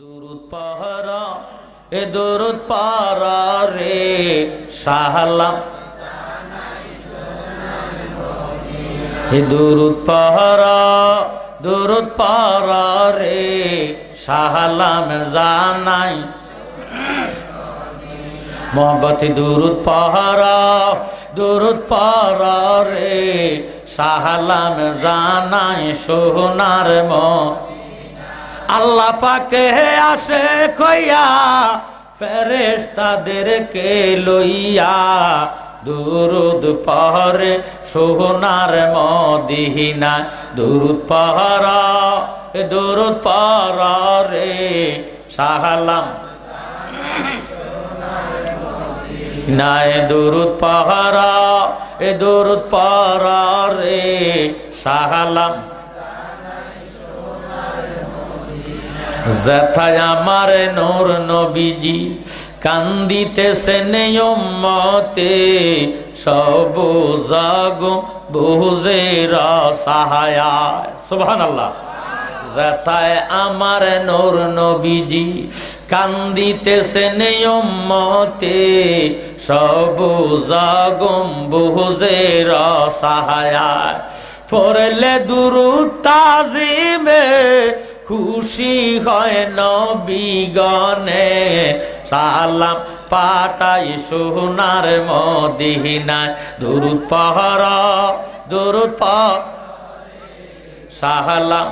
দুরুদ পাহারা এ দুরুদ পাহারা রে সালাম এ দুরুদ পাহারা রে সালাম জানাই মোহব্বতে দুরুদ পাহারা রে সালাম জানাই সোনার আল্লাহ পাকে আসে কইয়া ফেরেশতাদেরকে লইয়া দুরুদ পড়ে সোনার মদিনা দুরুদ পাহারা রে সালাম নাই দুরুদ পাহারা রে সালাম যেথায় আমার নূর নবীজি কান্দিতেছেন উম্মতে সব জাগ বুঝে রসায়া সুবহানাল্লাহ। যেথায় আমার নূর নবীজি কান্দিতেছেন উম্মতে সব জাগ বুঝে রসায়া পড়লে দুরুদ তাজিমে খুশি হয় নবীগণে সালাম পাঠাই সোনার মদিনায় দুরুদ পাহারা সালাম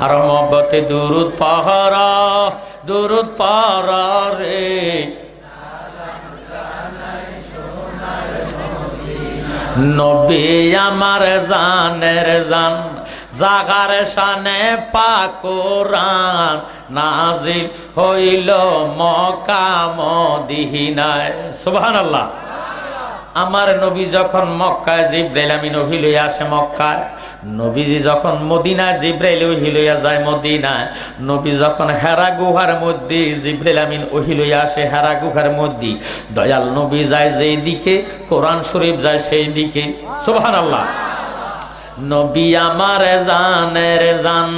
আর মহব্বতে দুরুদ পাহারা রে নবী আমার জানের জান জাগার শানে পাক কোরআন নাজিল হইল মক্কা মদিনায় সুবহানাল্লাহ। আমার নবী যখন মক্কায় জিবরাইল আমিন ওহী লইয়া আসে মক্কায়, নবীজি যখন মদিনায় জিবরাইল ওহী লইয়া যায় মদিনায়, নবী যখন হেরা গুহার মধ্যে জিবরাইল আমিন ওহী লইয়া আসে হেরা গুহার মধ্যে, দয়াল নবী যায় যেই দিকে কোরআন শরীফ যায় সেই দিকে সুবহানাল্লাহ। নবী আমার জানের জান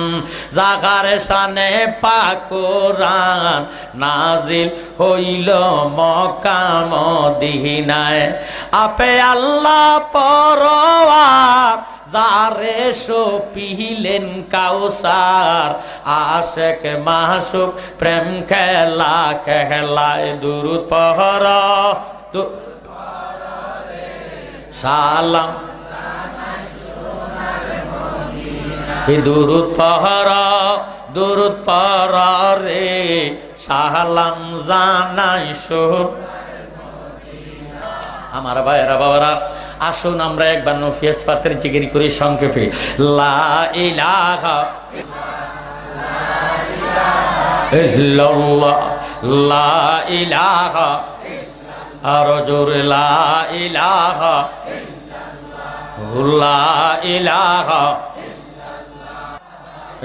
জাগার শানে পাক কোরআন নাজিল হইল মক্কা মদিনায় আপে আল্লাহ পরওয়ার যারে সপিলেন কাউসার আশেক মাসুক প্রেম খেলা খেলায় দুরুদ পাহারা সালাম দুরুদ পাহারা রে সালাম জানাই আমার ভাইরা বাবারা আসুন আমরা একবার নফিয়াস পাতের জিকির করি সংক্ষেপে লা ইলাহা ইল্লাল্লাহ লা ইলাহা আর জোরে লা ইলাহা লা ইলাহা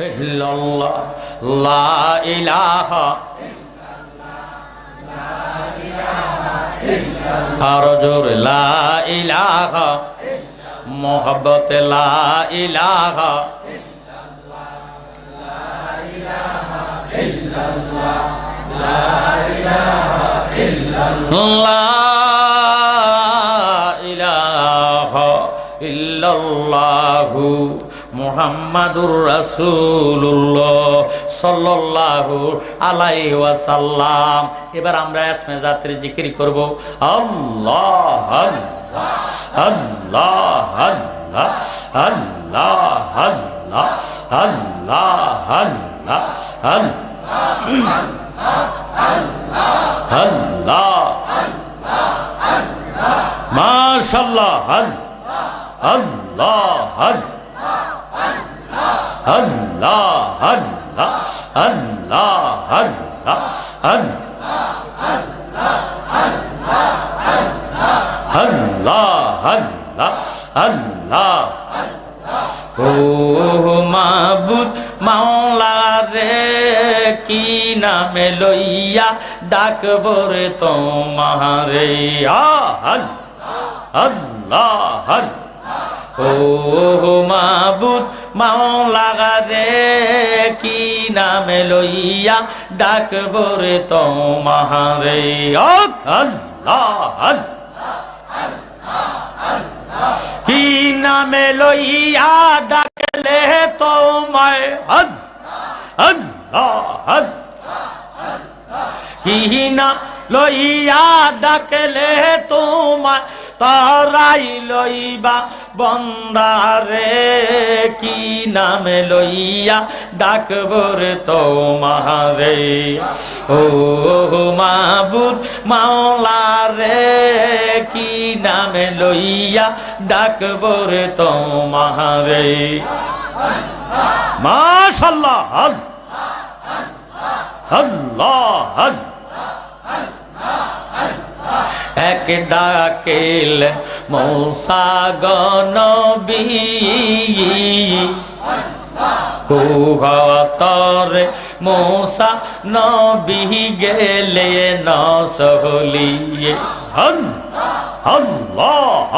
ইল্লাল্লাহ লা ইলাহা আর জোরে লা ইলাহা মোহব্বতে লা ইলাহা ইল্লাল্লাহু মুহাম্মাদুর রাসূলুল্লাহ সাল্লাল্লাহু আলাইহি ওয়াসাল্লাম। এবার আমরা ইসমে জাতের জিকির করব আল্লাহ আল্লাহ আল্লাহ আল্লাহ আল্লাহ আল্লাহ আল্লাহ আল্লাহ মাশাআল্লাহ আল্লাহ আল্লাহ আল্লাহ আল্লাহ আল্লাহ আল্লাহ আল্লাহ আল্লাহ ও মাবুদ মাওলা রে কি নামে লইয়া ডাকব রে তোমারে আল্লাহ আল্লাহ ও মাবুদ মাওলা রে কি নামে লইয়া ডাকবো রে তোমারে আল্লাহ কি নামে লইয়া ডাকলে তোমায় আল্লাহ কি না লইয়া ডাকলে তোমায় তারাই লইবা বন্দারে কি নামে লইয়া ডাকবো রে তোমারে ও মাবুদ মাওলা রে কি নামে লইয়া ডাকবো রে তোমারে মাশাআল্লাহ আল্লাহ এক ডাকেল মূসা নবী কুহতরে মূসা নবী গেলে নসহলিয়ে আল্লাহ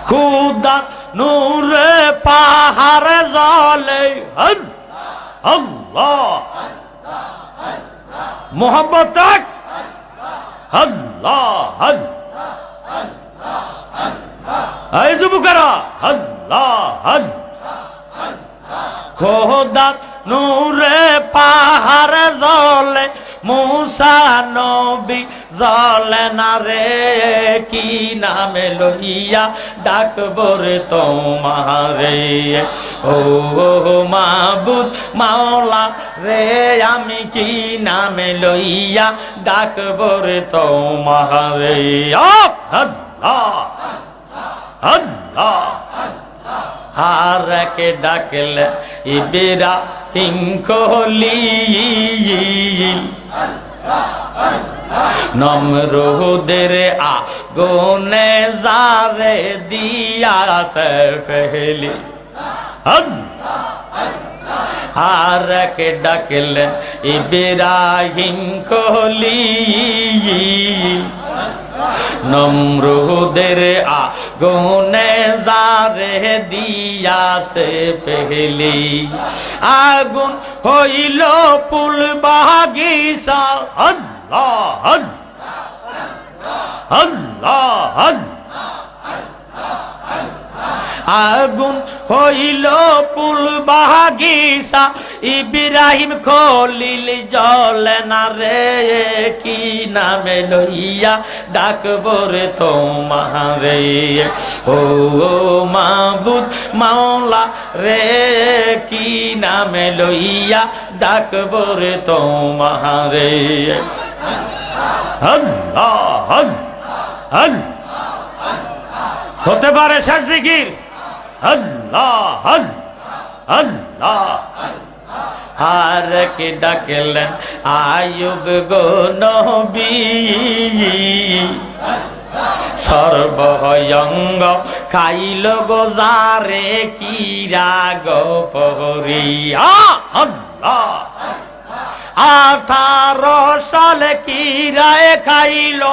খুদা নূরে পাহাড় জলে আল্লাহ মোহাম্মত আল্লাহ এই যুবকেরা আল্লাহ খোদা নূরে পাহাড় জলে মূসা নবী জলে না রে কি নামে লইয়া ডাকবো রে তোমারে ও মাবুদ মাওলা রে আমি কি নামে লইয়া ডাকবো রে তোমারে আল্লাহ আল্লাহ আর কে ডাকলে ইব্রাহিম খলিল নমরুদের আগুনে জারে দিয়াছে ফেলি আর কে ডাকলে ইব্রাহিম খলিল নমরুদের আগুনে জারে দিয়াছে পেহলি আগুন হইল পুল বাগিচা আল্লাহ আল্লাহ আগুন হইল পুল বাগিচা ইব্রাহিম খলিল জলে না রে কি নামে লইয়া ডাকবো রে তোমারে ও মাবুদ মাওলা রে কি নামে লইয়া ডাকবো রে তোমারে আল্লাহ হতে পারে শেষ জিকির আল্লাহ আল্লাহ আর কে ডাকলেন আয়ুব গো নবী সর্বয়ঙ্গ খাইল গো জারে কিরা গো পহরিয়া আল্লাহ 18 সালে কিরায় খাইল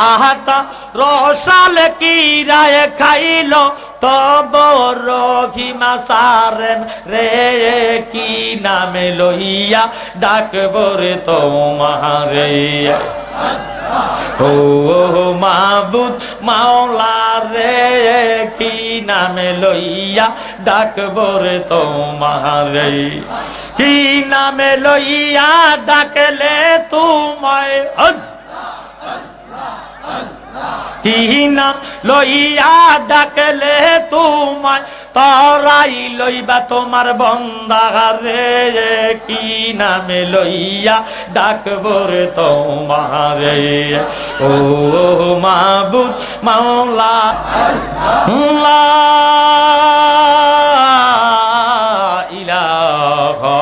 18 সালে কিরায় খাইল তব রহিমা সারেন রে কি নামে লইয়া ডাকবো রে তোমারে ও মাবুদ মাওলা রে কি নামে লইয়া ডাকবো রে তোমারে কি নামে লইয়া ডাকলে তোমায় কি না লইয়া ডাকলে তোমায় তরাই লইবা তোমার বন্দা রে কি নামে লইয়া ডাকবো রে তোমারে ও মাবুদ মাওলা লা ইলাহা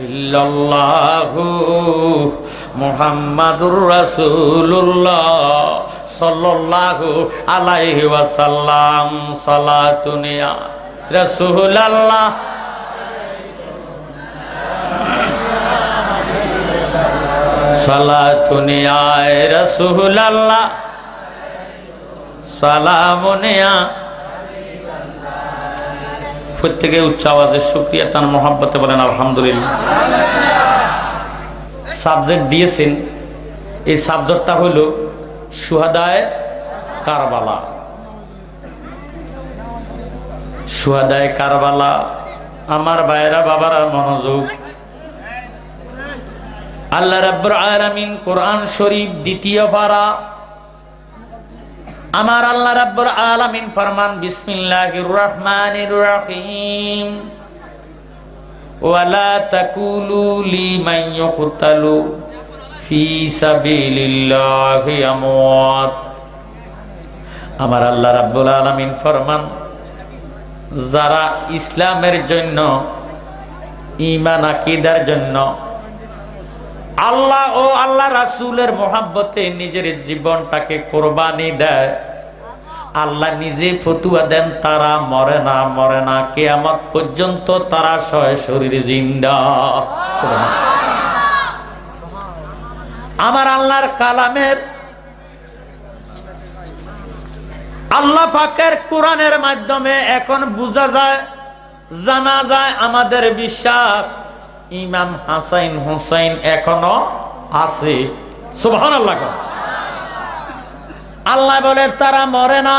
ইল্লাল্লাহু মুহাম্মাদুর রাসূলুল্লাহ সাল্লাল্লাহু আলাইহি ওয়াসাল্লাম সালাতুন ইয়া রাসূলুল্লাহ সালাতুন ইয়া রাসূলুল্লাহ সালামুন ইয়া। প্রত্যেকে উচ্চ আওয়াজে শুকরিয়া তার মহব্বতে বলেন আলহামদুলিল্লাহ। সাবজেক্ট দিয়েছেন, এই সাবজেক্টটা হলো শুহাদায়ে কারবালা। শুহাদায়ে কারবালা। আমার ভাইরা বাবারা মনোযোগ। আল্লাহ রাব্বুল আলামিন কোরআন শরীফ দ্বিতীয় পারা, আমার আল্লাহ রাব্বুল আলামিন ফরমান বিসমিল্লাহির রহমানির রহিম ওয়ালা তাকুলু লিমান ইউকতালু ফি সাবিলিল্লাহি আমওয়াত। আমার আল্লাহ রাব্বুল আলামিন ফরমান, যারা ইসলামের জন্য, ঈমান আকীদার জন্য, আল্লাহ ও আল্লাহ রাসূলের মহব্বতে নিজের জীবনটাকে কোরবানি দেয়, আল্লাহ নিজে ফতুয়া দেন তারা মরে না, মরে না, কিয়ামত পর্যন্ত তারা সশরীর জিন্দা। আমার আল্লাহর কালামের, আল্লাহ পাকের কোরআনের মাধ্যমে এখন বোঝা যায়, জানা যায় আমাদের বিশ্বাস ইমাম হাসান হুসাইন এখনো আছে। সুবহানাল্লাহ। আল্লাহ বলে তারা মরে না,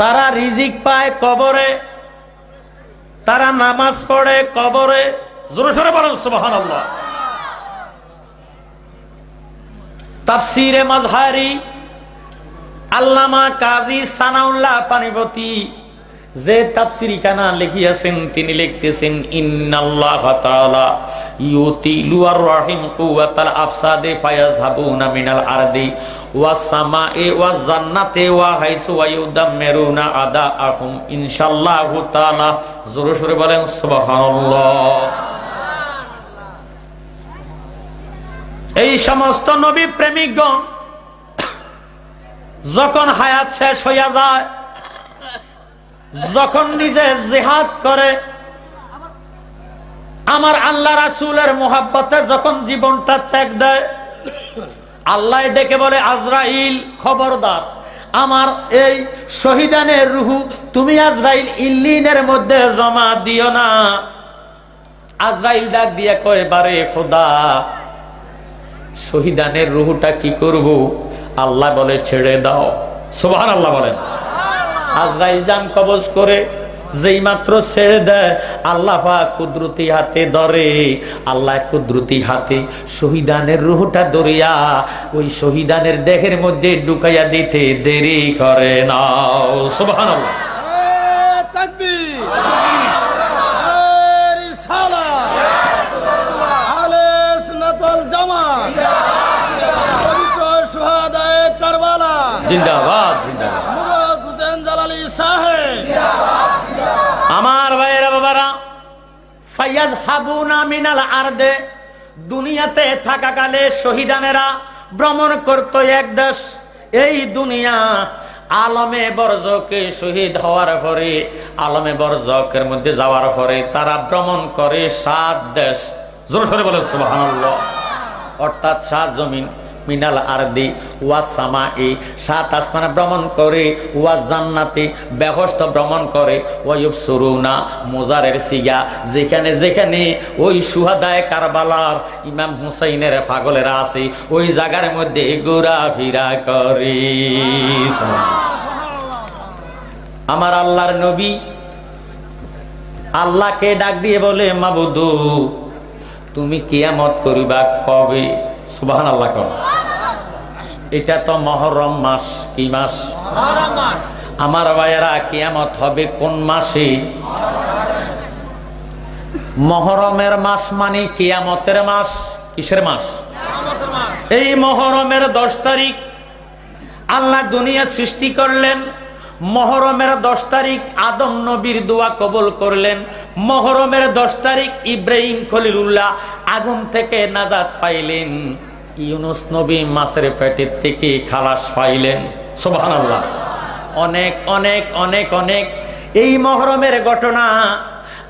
তারা রিজিক পায় কবরে, তারা নামাজ পড়ে কবরে। জোরে সোরে বলেন সুবহানাল্লাহ। তাফসীরে মাজহারি আল্লামা কাজী সানাউল্লাহ পানিপতি যে তাফসীরি কানা লিখিয়াছেন, তিনি লিখতেছেন ইন্নাল্লাহা তাআলা ইউতিলু আর-রাহিম কুওয়াতাল আফসাদে ফায়াযহাবুনা মিনাল আরদি ওয়াস সামা'i ওয়াজ জান্নাতি ওয়া হাইসু ওয়া ইউদাম্মিরুনা আদাআহুম ইনশাআল্লাহু তাআলা। জোরে সোরে বলেন সুবহানাল্লাহ। এই সমস্ত নবী প্রেমিকগণ যখন হায়াত শেষ হইয়া যায়, যখন নিজে জিহাদ করে, আমার আল্লাহ রাসূলের মুহাব্বতে যখন জীবনটা ত্যাগ দেয়, আল্লাহ ডেকে বলে আজরাইল খবরদার, আমার এই শহীদানের রূহ তুমি আজরাইল ইল্লিনের মধ্যে জমা দিও না। আজরাইল ডাক দিয়ে কয়, বারে খোদা, শহীদানের রূহটা কি করব? আল্লাহ বলে ছেড়ে দাও। সুবহানাল্লাহ বলেন। আজরাইল জান কবজ করে যেই মাত্র ছেড়ে দেয়, আল্লাহ পাক কুদরতি হাতে ধরে, আল্লাহ কুদরতি হাতে শহীদানের রূহটা ধরিয়া ওই শহীদানের দেহের মধ্যে ঢুকাইয়া দিতে দেরি করে না। সুবহানাল্লাহ। তাকবীর, রিসালাত, আহলে সুন্নাত ওয়াল জামাত, পবিত্র শুহাদায়ে কারবালা জিন্দাবাদ, জিন্দাবাদ। মুবারক হোসেন জালালী সাহেব। আমার ভাইয়েরা বাবারা, ফায়াযহাবুনা মিনাল আরদে, দুনিয়াতে থাকাকালে শহীদানেরা ভ্রমণ করত এক দেশ, এই দুনিয়া। আলমে বরজকে শহীদ হওয়ার পরে, আলমে বরজকের মধ্যে যাওয়ার পরে তারা ভ্রমণ করে 7 দেশ। জোরে সোরে বলে সুবহানাল্লাহ। অর্থাৎ 7 জমিন, মিনাল আরদি ওয়াস সামা'i, 7 আসমানে ভ্রমণ করে, ওয়াজ জান্নাতি বেহেশত ভ্রমণ করে, ওয়ায়ুবসুরুনা মুজারের সিগা, যেখানে যেখানে ওই শুহাদায়ে কারবালার ইমাম হুসাইনের পাগলেরা আছে, ওই জায়গার মধ্যে ঘোরাফেরা করে। আমার আল্লাহর নবী আল্লাহকে ডাক দিয়ে বলে, মাবুদু তুমি কিয়ামত করিবা কবে? সুবহানাল্লাহ। এটা তো মুহররম মাস। কি মাস? আমার ভাইয়েরা, কিয়ামত হবে কোন মাসে? মুহররমের মাস মানে কিয়ামতের মাস। কিসের মাস? এই মুহররমের 10 তারিখ আল্লাহ দুনিয়া সৃষ্টি করলেন। মুহররমের 10 তারিখ আদম নবীর দোয়া কবুল করলেন। মুহররমের 10 তারিখ ইব্রাহিম খলিলুল্লাহ আগুন থেকে নাজাত পাইলেন। ইউনুস নবী মাছের পেটের থেকে খালাস পাইলেন। সুবহানাল্লাহ। অনেক অনেক অনেক অনেক এই মুহররমের ঘটনা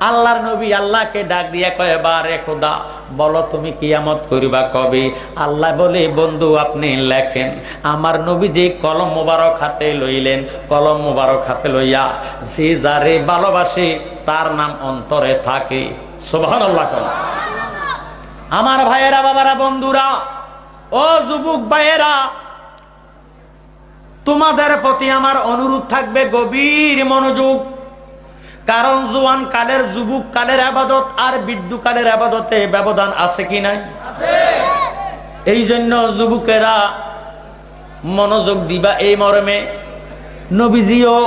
আল্লাহর নবী আল্লাহকে ডাক দিয়ে কয়, বারে খোদা, বলো তুমি কিয়ামত করিবা কবে? আল্লাহ বলে, বন্ধু আপনি লেখেন। আমার নবী যে কলম মোবারক হাতে লইলেন, কলম মোবারক হাতে লইয়া যে যারে ভালোবাসে তার নাম অন্তরে থাকে। সুবহানাল্লাহ। আমার ভাইয়েরা, বাবারা, বন্ধুরা, ও যুবক ভাইয়েরা, তোমাদের প্রতি আমার অনুরোধ থাকবে গভীর মনোযোগ। কারণ জোয়ান কালের, যুবক কালের আবাদত আর বৃদ্ধ কালের আবাদতে ব্যবধান আছে কি নাই? এই জন্য যুবকেরা মনোযোগ দিবা এই মর্মে। নবীজিও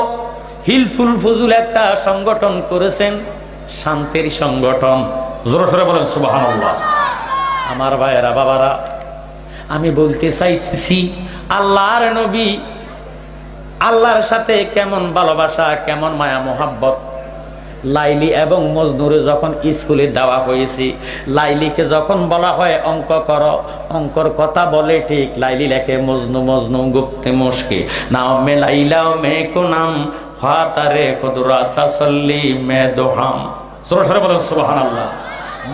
হিলফুল ফজুল একটা সংগঠন করেছেন, শান্তির সংগঠন। জোরে সোরে বলেন সুবহানাল্লাহ। আমার ভাইয়েরা, বাবারা, আমি বলতে চাইতেছি, আল্লাহর নবী, আল্লাহর সাথে কেমন ভালোবাসা, কেমন মায়া মোহাব্বত। লাইলি এবং মজনুরে যখন স্কুলে দেওয়া হয়েছে, লাইলিকে যখন বলা হয় অঙ্ক করো, অঙ্কর কথা বলে ঠিক, লাইলি লেখে মজনু মজনু গুপ্তে মুশকি নাও মে লাইলাও মে কুনাম ফাতারে কুদরা তাসাল্লি মে দোহাম। সরে সরে বলেন সুবহানাল্লাহ।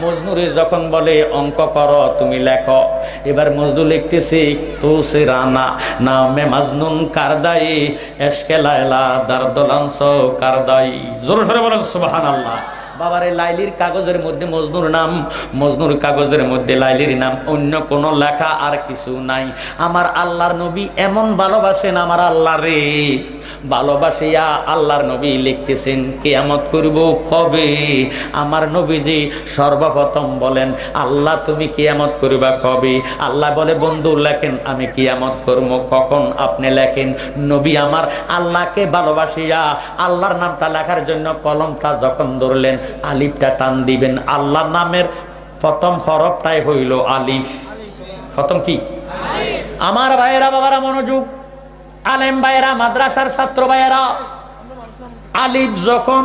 মজনুরে যখন বলে অঙ্ক করো, তুমি লেখো, এবার মজনু লিখতেছে তো সে রানা না মে মাজনুন কারদাই এশকে লাইলা দারদলানস কারদাই। জোরে সরে বলেন সুবহানাল্লাহ। বাবারে, লাইলির কাগজের মধ্যে মজনুর নাম, মজনুর কাগজের মধ্যে লাইলির নাম, অন্য কোন লেখা আর কিছু নাই। আমার আল্লাহর নবী এমন ভালোবাসেন আমার আল্লাহ রে, ভালোবাসিয়া আল্লাহর নবী লিখতেছেন কিয়ামত করব কবে। আমার নবীজি সর্বপ্রথম বলেন, আল্লাহ তুমি কিয়ামত করবা কবে? আল্লাহ বলে, বন্ধু লেখেন আমি কিয়ামত করব কখন, আপনি লেখেন। নবী আমার আল্লাহকে ভালোবাসিয়া আল্লাহর নামটা লেখার জন্য কলমটা যখন ধরলেন, আলিফটা টান দিবেন। আল্লাহর নামের প্রথম হরফটাই হইল আলিফ। প্রথম কি? আমার ভাইয়েরা, বাবারা, মনোযোগ। আলেম ভাইয়েরা, মাদ্রাসার ছাত্র ভাইয়েরা, আলিফ যখন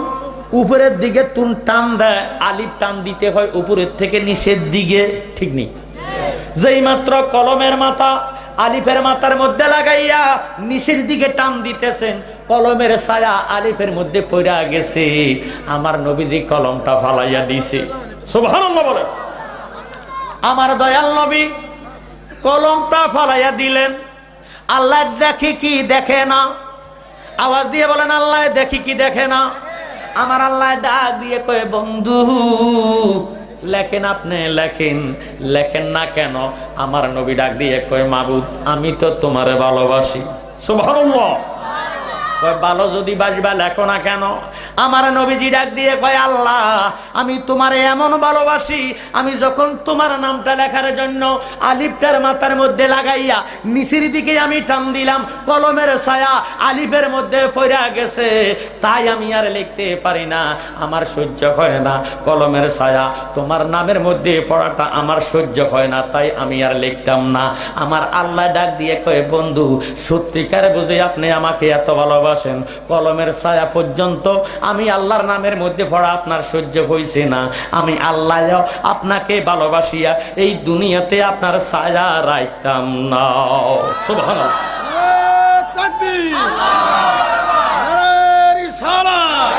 উপরের দিকে তুন টান দেয়, আলিফ টান দিতে হয় উপরের থেকে নিচের দিকে, ঠিক নেই? যেই মাত্র কলমের মাথা আলিফের মাথার মধ্যে লাগাইয়া নিচের দিকে টান দিতেছেন, কলমের ছায়া আলিফের মধ্যে পড়া গেছে। আমার নবীজি কলমটা ফালাইয়া দিছে। সুবহানাল্লাহ বলে। আমার দয়াল নবী কলমটা ফালাইয়া দিলেন। আল্লাহ দেখে কি দেখে না? আওয়াজ দিয়ে বলেন, আল্লাহ দেখি কি দেখে না? আমার আল্লাহ ডাক দিয়ে কয়ে, বন্ধু লেখেন, আপনি লেখেন। লেখেন না কেন? আমার নবী ডাক দিয়ে কয়, মাবুদ আমি তো তোমারে ভালোবাসি। সুবহানাল্লাহ। ভালো যদি বাসবা লেখো না কেন? আমার নবীজি ডাক দিয়ে কয়, আল্লাহ আমি তোমারে এমন ভালোবাসি, আমি যখন তোমার নামটা লেখার জন্য আলিফটার মাথার মধ্যে লাগাইয়া নিচের দিকে আমি টান দিলাম, কলমের ছায়া আলিফের মধ্যে পড়া গেছে, তাই আমি আর লিখতে পারি না, আমার সহ্য হয় না। কলমের ছায়া তোমার নামের মধ্যে পড়াটা আমার সহ্য হয় না, তাই আমি আর লিখতাম না। আমার আল্লাহ ডাক দিয়ে কয়, বন্ধু সত্যিকার বুঝে আপনি আমাকে এত ভালোবাসেন, কলমের ছায়া পর্যন্ত আমি আল্লাহর নামের মধ্যে পড়া আপনার সহ্য হইছে না, আমি আল্লাহ আপনাকে ভালোবাসিয়া এই দুনিয়াতে আপনার ছায়া রাখতাম না। সুবহানাল্লাহ। তাকবীর, রিসালাত,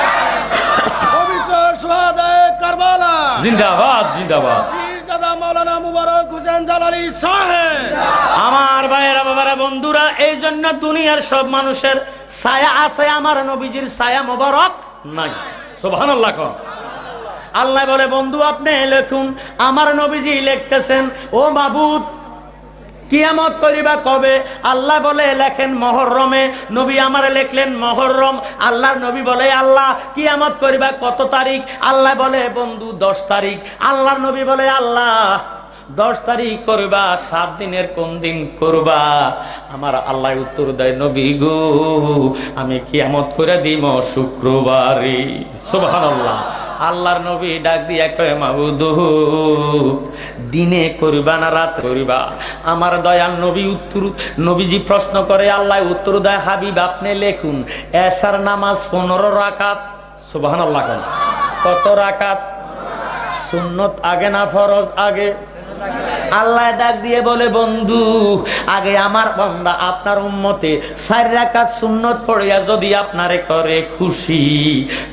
পবিত্র শুহাদায়ে কারবালা জিন্দাবাদ, জিন্দাবাদ। পীরজাদা মাওলানা মুবারক হোসেন জালালী সাহেব। আমার ভাইয়েরা, বাবারা, বন্ধুরা, এই জন্য দুনিয়ার সব মানুষের ছায়া আছে, আমার নবীজির ছায়া মোবারক নাই। সুবহানাল্লাহ। আল্লাহ বলে, বন্ধু আপনি লিখুন। আমার নবীজি লিখতেছেন, ও মাবুদ কিয়ামত করিবা কবে? আল্লাহ বলে, লেখেন মুহররমে। নবী আমার লিখলেন মুহররম। আল্লাহর নবী বলে, আল্লাহ কিয়ামত করিবা কত তারিখ? আল্লাহ বলে, বন্ধু 10 তারিখ। আল্লাহর নবী বলে, আল্লাহ 10 তারিখ করবা, 7 দিনের কোন দিন করবা? আমার আল্লাহ উত্তর দেয়, নবী গো আমি কিয়ামত করে দিব শুক্রবারে। সুবহানাল্লাহ। আল্লাহর নবী ডাক দিয়া কয়, মাবুদ দিনে করবা না রাত করবা? আমার দয়াল নবী নবীজি প্রশ্ন করে, আল্লাহ উত্তর দেয়, হাবিব আপনি লেখুন এশার নামাজ 15 রাকাত। সুবহানাল্লাহ। কত রাকাত? সুন্নত আগে না ফরজ আগে? আল্লাহ ডাক দিয়ে বলে, বন্ধু আগে আমার বান্দা আপনার উম্মতে 4 রাকাত সুন্নত পড়িয়া যদি আপনারে করে খুশি,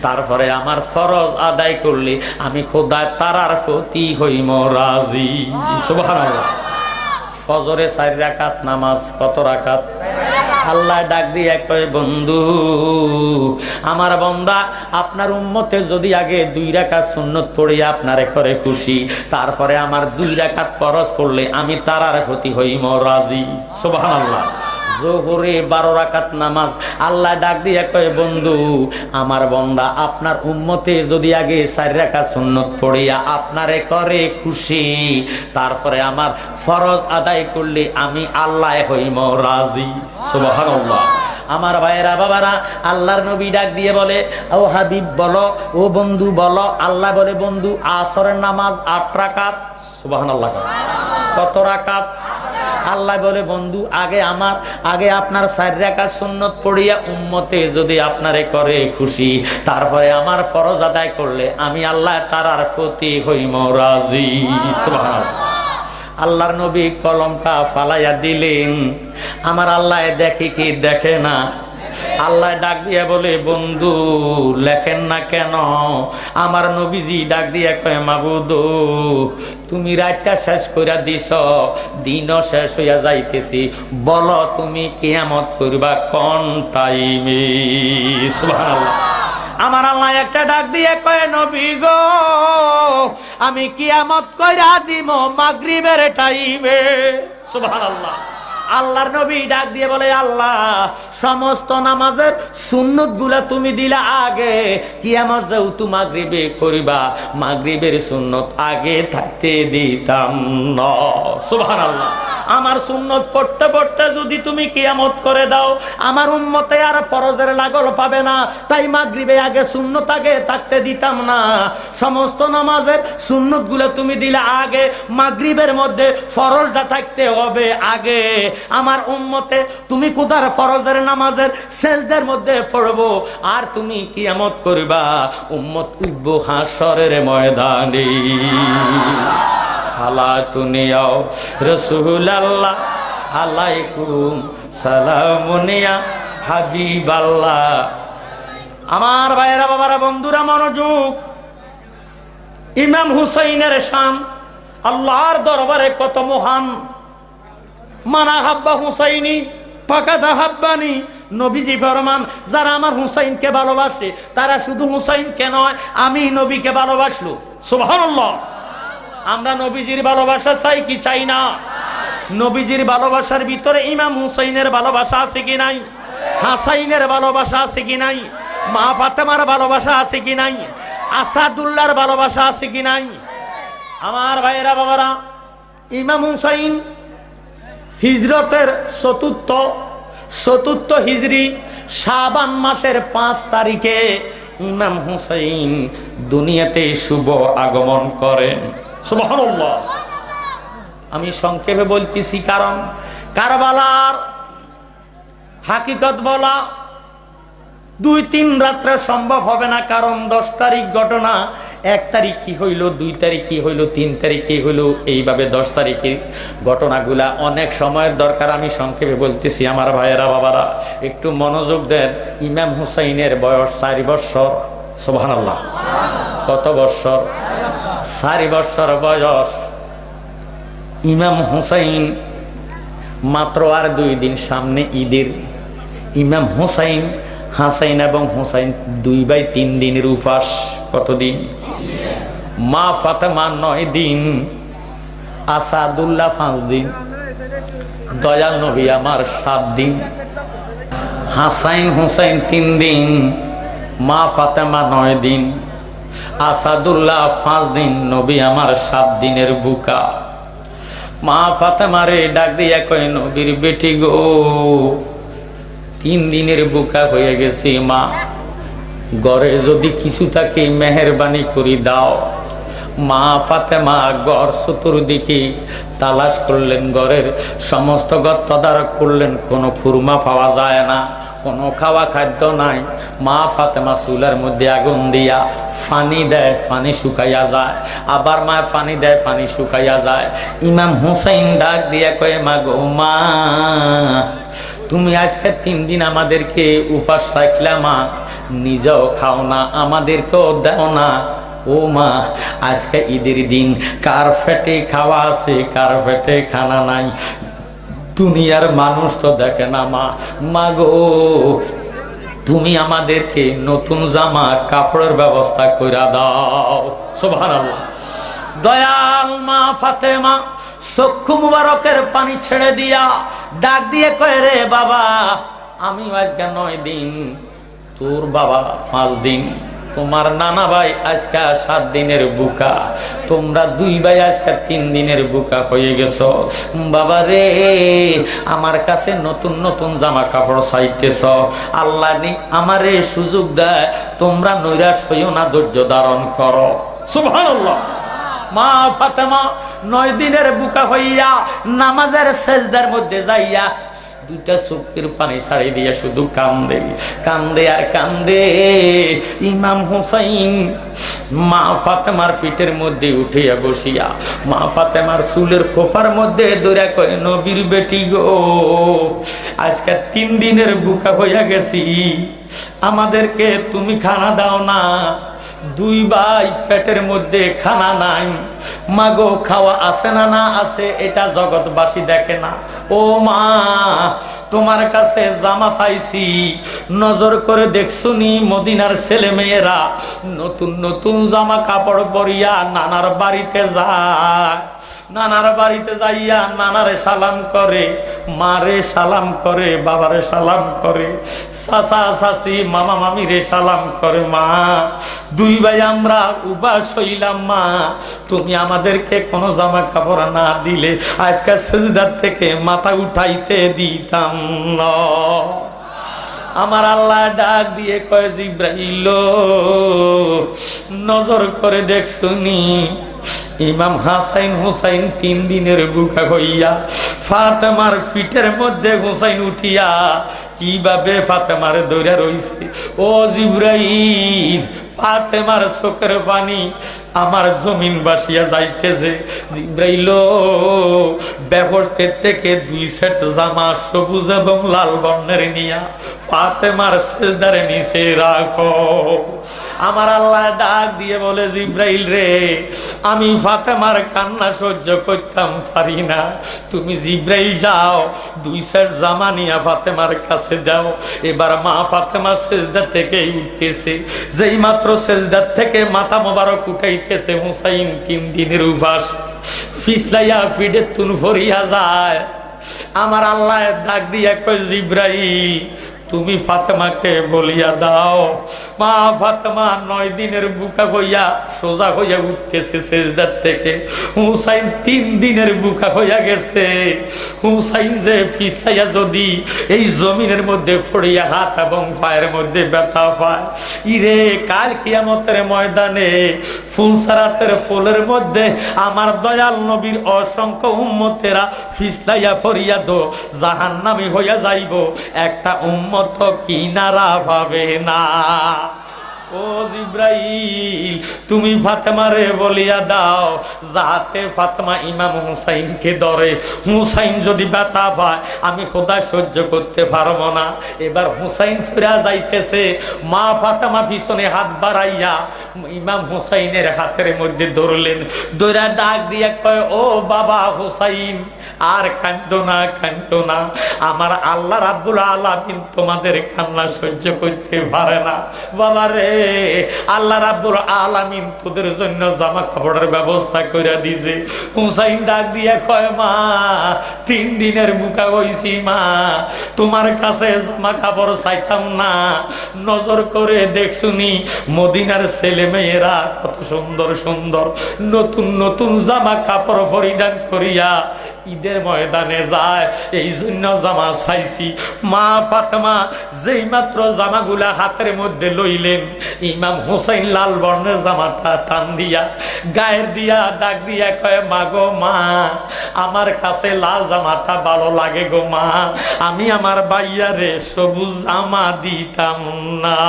তারপরে আমার ফরজ আদায় করলে আমি খোদা তারার প্রতি হইম রাজি। সুবহানাল্লাহ। ফজরে 4 রাকাত নামাজ, কত রাকাত? আল্লাহ ডাক দিয়ে কয়, বন্ধু আমার বান্দা আপনার উম্মতে যদি আগে 2 রাকাত সুন্নত পড়িয়া আপনারে করে খুশি, তারপরে আমার 2 রাকাত ফরজ পড়লে আমি তারার প্রতি হইম রাজি। সুবহানাল্লাহ। যোহরে 12 রাকাত নামাজ, আল্লাহ ডাক দিয়ে কয়, বন্ধু আমার বান্দা আপনার উম্মতে যদি আগে 4 রাকাত সুন্নত পড়িয়া আপনারে করে খুশি, তারপরে আমার ফরজ আদায় করলে আমি আল্লাহ হইম রাজি। সুবহানাল্লাহ। আমার ভাইয়েরা বাবারা, আল্লাহর নবী ডাক দিয়ে বলে, ও হাবিব বলো, ও বন্ধু বলো। আল্লাহ বলে, বন্ধু আসরের নামাজ 8 রাকাত। সুবহানাল্লাহ। কত রাকাত? আল্লাহ বলে, বন্ধু আগে আপনার 4 রাকাত সুন্নত পড়িয়া উম্মতে যদি আপনারে করে খুশি, তারপরে আমার ফরজ আদায় করলে আমি আল্লাহ তারার প্রতি হইম রাজি। সুবহানাল্লাহ। আল্লাহর নবী কলমটা ফালাইয়া দিলেন। আমার আল্লাহ দেখে কি দেখে না? আল্লাহ ডাক দিয়ে বলে, বন্ধু লেখেন না কেন? আমার নবীজি ডাক দিয়ে কয়, মাবুদ তুমি রাতটা শেষ কইরা দিছ, দিনও শেষ হইয়া যাইতেছি, বলো তুমি কিয়ামত করবা কোন টাইমে? সুবহানাল্লাহ। আমার আল্লাহ একটা ডাক দিয়ে কয়, নবী গো আমি কিয়ামত কইরা দিব মাগরিবের টাইমে। সুবহানাল্লাহ। আল্লাহর নবী ডাক দিয়ে বলে, আল্লাহ সমস্ত নামাজের সুন্নত গুলা তুমি দিলা আগে, কিয়ামত যেহেতু মাগরিবে করিবা, মাগরিবের সুন্নত আগে থাকতে দিতাম না। সুবহানাল্লাহ। আমার সুন্নত পড়তে পড়তে যদি তুমি কিয়ামত করে দাও, আমার উম্মতে আর ফরজের লাগল পাবে না, তাই মাগরিবে আগে সুন্নত আগে থাকতে দিতাম না। সমস্ত নামাজের সুন্নত গুলা তুমি দিলা আগে, মাগরিবের মধ্যে ফরজটা থাকতে হবে আগে। আমার উম্মতে তুমি কোদার ফরজের নামাজের সেজদার মধ্যে পড়বো, আর তুমি কিয়ামত করবা, উম্মত উঠব হাসরের ময়দানে। সালাতুনিয়াও রাসূলুল্লাহ আলাইকুম সালামুনিয়া হাবিবাল্লাহ। আমার ভাইয়েরা বাবারা বন্ধুরা মনোযোগ। ইমাম হুসাইনের শান আল্লাহর দরবারে কত মহান। মানা হাব্বা হুসাইনি ফাকাদ হাব্বানি। নবীজি ফরমান, যারা আমার হুসাইনকে ভালোবাসে তারা শুধু হুসাইনকে নয়, আমি নবীকে ভালোবাসলো। সুবহানাল্লাহ। আমরা নবীজির ভালোবাসা চাই কি চাই না? নবীজির ভালোবাসার ভিতরে ইমাম হুসাইনের ভালোবাসা আছে কি নাই? হাসাইনের ভালোবাসা আছে কি নাই? মা ফাতেমার ভালোবাসা আছে কি নাই? আসাদুল্লাহর ভালোবাসা আছে কি নাই? আমার ভাইয়েরা বাবারা, ইমাম হুসাইন হিজরতের চতুর্থ হিজরি শাবান মাসের 5 তারিখে ইমাম হুসাইন দুনিয়াতে শুভ আগমন করেন। সুবহানাল্লাহ। আমি সংক্ষেপে বলতেছি, কারণ কারবালার হাকিকত বলা 2-3 রাত্রে সম্ভব হবে না। কারণ 10 তারিখ ঘটনা, 1 তারিখ কি হইল, 2 তারিখ কি হইল, 3 তারিখ কি হইল, এইভাবে 10 তারিখের ঘটনাগুলা অনেক সময়ের দরকার। আমি সংক্ষেপে বলতেছি। আমার ভাইয়েরা বাবারা একটু মনোযোগ দেন। ইমাম হুসাইনের বয়স 4 বছর। সুবহানাল্লাহ। কত বছর? 4 বছর বয়স। ইমাম হুসাইন মাত্র আর 2 দিন সামনে ঈদের। ইমাম হুসাইন, হাসাইন এবং হুসাইন 2 বাই 3 দিনের উপাস। কতদিন? মা ফাতেমা 9 দিন, আসাদুল্লাহ 5 দিন, দয়াল নবী আমার 7 দিন, হাসাইন হুসাইন 3 দিন, মা ফাতেমা 9 দিন, আসাদুল্লাহ 5 দিন, নবী আমার 7 দিনের বুকা। মা ফাতেমারে ডাক দিয়া কয়, নবীর বেটি গো, 3 দিনের বুকা হয়ে গেছি মা, ঘরে যদি কিছু থাকে মেহেরবানি করি দাও। মা ফাতেমা ঘর চতুর্দিকে তালাশ করলেন, ঘরের সমস্ত ঘর তদারক করলেন, কোনো ফুরমা পাওয়া যায় না। কোনো খাওয়া খাদ্য নাই। মা ফাতেমা চুলার মধ্যে আগুন দিয়া পানি দেয়, পানি শুকাইয়া যায়, আবার মা পানি দেয়, পানি শুকাইয়া যায়। ইমাম হুসাইন ডাক দিয়া কয়ে, মা গো মা, তুমি আজকে 3 দিন আমাদেরকে উপাস রাখলা, মা নিজেও খাও না, আমাদেরকেও দাও না। ও মা, আজকে ঈদের দিন, কার পেটে খাওয়া আছে, কার পেটে খানা নাই, দুনিয়ার মানুষ তো দেখে না। মা, মা গো, তুমি আমাদেরকে নতুন জামা কাপড়ের ব্যবস্থা করে দাও। সুবহানাল্লাহ। দয়াল মা ফাতেমা চক্ষু মুবারকের পানি ছেড়ে দিয়া ডাক দিয়ে কয়, রে বাবা, আমি আজকে 9 দিন, তোর বাবা 5 দিন, তোমার নানা ভাই আজকে 7 দিনের বুকা, তোমরা 2 ভাই আজকে 3 দিনের বুকা হয়ে গেছো। বাবা রে, আমার কাছে নতুন নতুন জামা কাপড় চাইতেছ, আল্লাহ আমারে সুযোগ দেয়, তোমরা নৈরাশ হইও না, ধৈর্য ধারণ করো। সুবহানাল্লাহ। মা ফাতেমা 9 দিনের বুকা হইয়া নামাজের সেজদার মধ্যে যাইয়া 2টা চোখের পানি ছাড়ি দিয়ে শুধু কান্দে, কান্দে আর কান্দে। ইমাম হুসাইন মা ফাতেমার পিঠের মধ্যে উঠিয়া বসিয়া মা ফাতেমার চুলের খোপার মধ্যে দৌড়া কয়, নবীর বেটি গো, আজকে 3 দিনের বুকা হইয়া গেছি, আমাদেরকে তুমি খানা দাও না, 2 ভাই পেটের মধ্যে খানা নাই, মাগো খাওয়া আছে না না আছে এটা জগৎবাসী দেখে না। ও মা, তোমার কাছে জামা চাইছি, নজর করে দেখছুনি মদিনার ছেলে মেয়েরা নতুন নতুন জামা কাপড় পরিয়া নানার বাড়িতে যায়, নানার বাড়িতে যাইয়া নানারে সালাম করে, মারে সালাম করে, বাবারে সালাম করে, চাচা চাচি মামা মামিরে সালাম করে। মা, 2 ভাই আমরা উবাস হইলাম, মা তুমি আমাদেরকে কোনো জামা কাপড় না দিলে আজকে সেজদার থেকে মাথা উঠাইতে দিতাম না। আমার আল্লাহ ডাক দিয়ে কয়, জিব্রাইল নজর করে দেখছুনি ইমাম হাসাইন হুসাইন 3 দিনের বুকা হইয়া ফাতেমার পিঠের মধ্যে হুসাইন উঠিয়া কিভাবে ফাতেমার দৌড়া রইছে। ও জিব্রাইল, ফাতেমার চোখের পানি আমার জমিন বাসিয়া যাইতেছে। জিব্রাইল ব্যবস্থের থেকে 2 সেট জামা সবুজ এবং লাল বর্ণের নিয়া ফাতেমার সেজদারে নিচে রাখো। আমার আল্লাহ ডাক দিয়ে বলে, জিব্রাইল রে, আমি ফাতেমার কান্না সহ্য করতাম পারি না, তুমি জিব্রাইল যাও 2 সেট জামা নিয়া ফাতেমার কাছে দাও। এবার মা ফাতেমা সেজদা থেকে উঠতেছে, যেই মাত্র সেজদার থেকে মাথা মোবারক উঠাইতেছে, হুসাইন 3 দিনের উপাস ফিসলাইয়া পিঠে তুন ভরিয়া যায়। আমার আল্লাহ ডাক দিয়া কয়, জিব্রাইল তুমি ফাতেমাকে বলিয়া দাও। মা ফাতেমা 9 দিনের বুকা হইয়া সোজা হইয়া উঠতেছে সেজদার থেকে। হুসাইন 3 দিনের বুকা হইয়া গেছে। হুসাইন যে ফিসলাইয়া যদি এই জমিনের মধ্যে পড়িয়া হাত এবং পায়ের মধ্যে ব্যথা পায়, ইরে কাল কিয়ামতের ময়দানে ফুলসারাতের ফুলের মধ্যে আমার দয়াল নবীর অসংখ্য উম্মতেরা ফিসলাইয়া ফরিয়াদ জাহান্নামী হইয়া যাইব, একটা উম্মত কিনারা পাবে না। ও জিব্রাইল, তুমি ফাতেমারে বলিয়া দাও যাতে ফাতেমা ইমাম হুসাইনকে ধরে। হুসাইন যদি ব্যথা পায় আমি খোদা সহ্য করতে পারবো না। এবার হুসাইন ফিরে যাইতেছে, মা ফাতেমা পিছনে হাত বাড়াইয়া ইমাম হুসাইনের হাতের মধ্যে ধরলেন, ধরে ডাক দিয়া কয়, ও বাবা হুসাইন, আর কাঁদো না, কাঁদো না, আমার আল্লাহ রাব্বুল আলামিন তোমাদের কান্না সহ্য করতে পারে না। বাবা রে, আল্লাহ রাব্বুল আলামিন তোদের জন্য জামা কাপড়ের ব্যবস্থা করে দিয়েছে। হুসাইন ডাক দিয়ে কয়, মা 3 দিনের বুকা হইছি, মা তোমার কাছে জামা কাপড় চাইতাম না, নজর করে দেখছুনি মদিনার ছেলে মেয়েরা কত সুন্দর সুন্দর নতুন নতুন জামা কাপড় পরিধান করিয়া ঈদের ময়দানে যায়, এই জন্য জামা চাইছি। মা ফাতেমা যেই মাত্র জামাগুলা হাতের মধ্যে লইলেন, ইমাম হুসাইন লাল বর্ণের জামাটা টান দিয়া গায়ের দিয়া ডাক দিয়া কয়, মা গো মা, আমার কাছে লাল জামাটা ভালো লাগে গো মা, আমি আমার ভাইয়ারে সবুজ জামা দিতাম না।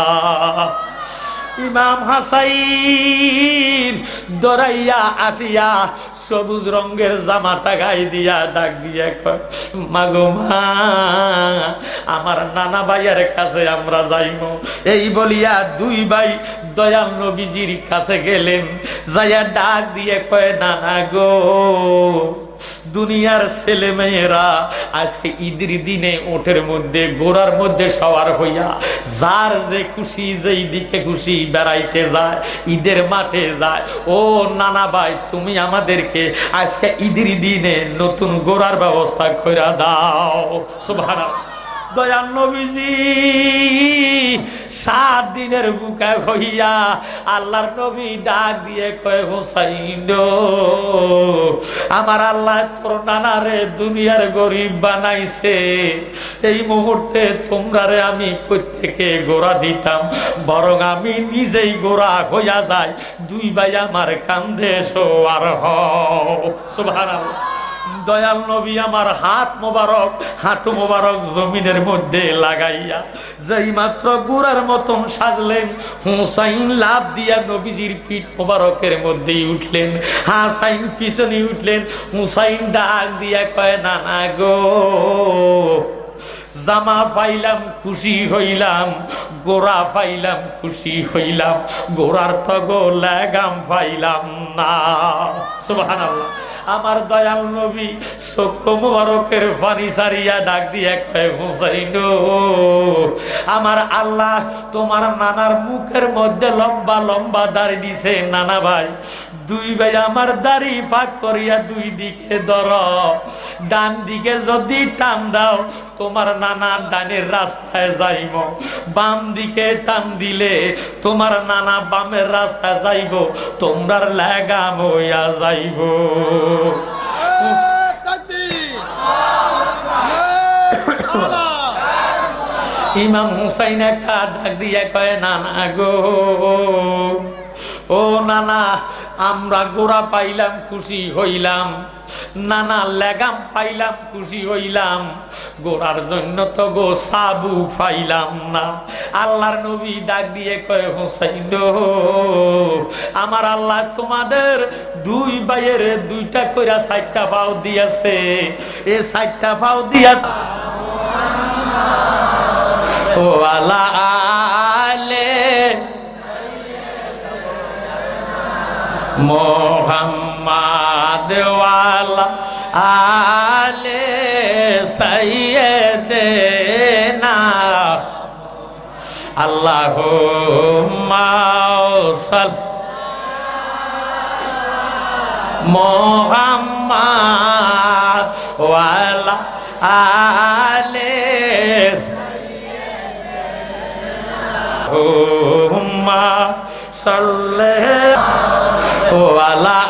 ইমাম হাসাইন দৌড়াইয়া আসিয়া সবুজ রঙের জামাটা গায়ে দিয়া ডাক দিয়া কয়, মাগো মা, আমার নানা ভাইয়ের কাছে আমরা যাইব। এই বলিয়া দুই ভাই দয়াল নবীজির কাছে গেলেন, যাইয়া ডাক দিয়ে কয়, নানা গো, দুনিয়ার ছেলে মেয়েরা আজকে ঈদের দিনে ওঠের মধ্যে ঘোড়ার মধ্যে সওয়ার হইয়া যার যে খুশি যেই দিকে খুশি বেড়াইতে যায়, ঈদের মাঠে যায়। ও নানা ভাই, তুমি আমাদেরকে আজকে ঈদের দিনে নতুন ঘোড়ার ব্যবস্থা করে দাও। সুবহানাল্লাহ। দয়াল নবীজি 7 দিনের বুকা হইয়া আল্লাহর নবী ডাক দিয়ে কয়, হুসাইন আমার আল্লাহ তোর নানারে দুনিয়ার গরিব বানাইছে, এই মুহূর্তে তোমরারে আমি প্রত্যেকে গোড়া দিতাম, বরং আমি নিজেই গোড়া হইয়া যাই, দুই ভাই আমার কান্দে সওয়ার হও। সুবহানাল্লাহ। দয়াল নবী আমার হাত মোবারক, হাঁটু মোবারক জমিনের মধ্যে লাগাইয়া যেই মাত্র গুড়ার মতন সাজলেন, হুসাইন লাভ দিয়া নবীজির পিঠ মোবারকের মধ্যেই উঠলেন, হাসাইন পিছনে উঠলেন। হুসাইন ডাক দিয়া কয়, নানা গো, জামা পাইলাম খুশি হইলাম, গোড়া পাইলাম খুশি হইলাম, গোড়ার তো গো লাগাম পাইলাম না। সুবহানাল্লাহ। আমার দয়াল নবী চক্ষু মোবারকের পানি সারিয়া ডাক দিয়ে কয়, হুসাইন আমার আল্লাহ তোমার নানার মুখের মধ্যে লম্বা লম্বা দাড়ি দিছে, নানা ভাই দুই ভাই আমার দাড়ি পাক করিয়া দুই দিকে ধর, ডান দিকে যদি টান দাও তোমার নানা ডানের রাস্তায় যাইব, বাম দিকে টান দিলে তোমার নানা বামের রাস্তায় যাইব, তোমরার লাগাম হইয়া যাইব। ইমাম হুসাইন একটা ডাক দিয়া কয়, নানা গো, ও নানা, আমরা গোড়া পাইলাম খুশি হইলাম, নানা লেগাম পাইলাম খুশি হইলাম, গোড়ার জন্য তো গো সাবু পাইলাম না। আল্লাহর নবী ডাক দিয়ে কয়, হুসাইন আমার আল্লাহ তোমাদের দুই ভাইয়ের দুইটা কইরা 4টা পাও দিয়েছে, এ 4টা পাও দিয়া ও আলা আলে মোহাম্মদ ওয়ালা আলে সাইয়্যিদিনা আল্লাহুম্মা সাল্লি মোহাম্মদ ওয়ালা আলে সাইয়্যিদিনা সাল্লি ওয়ালা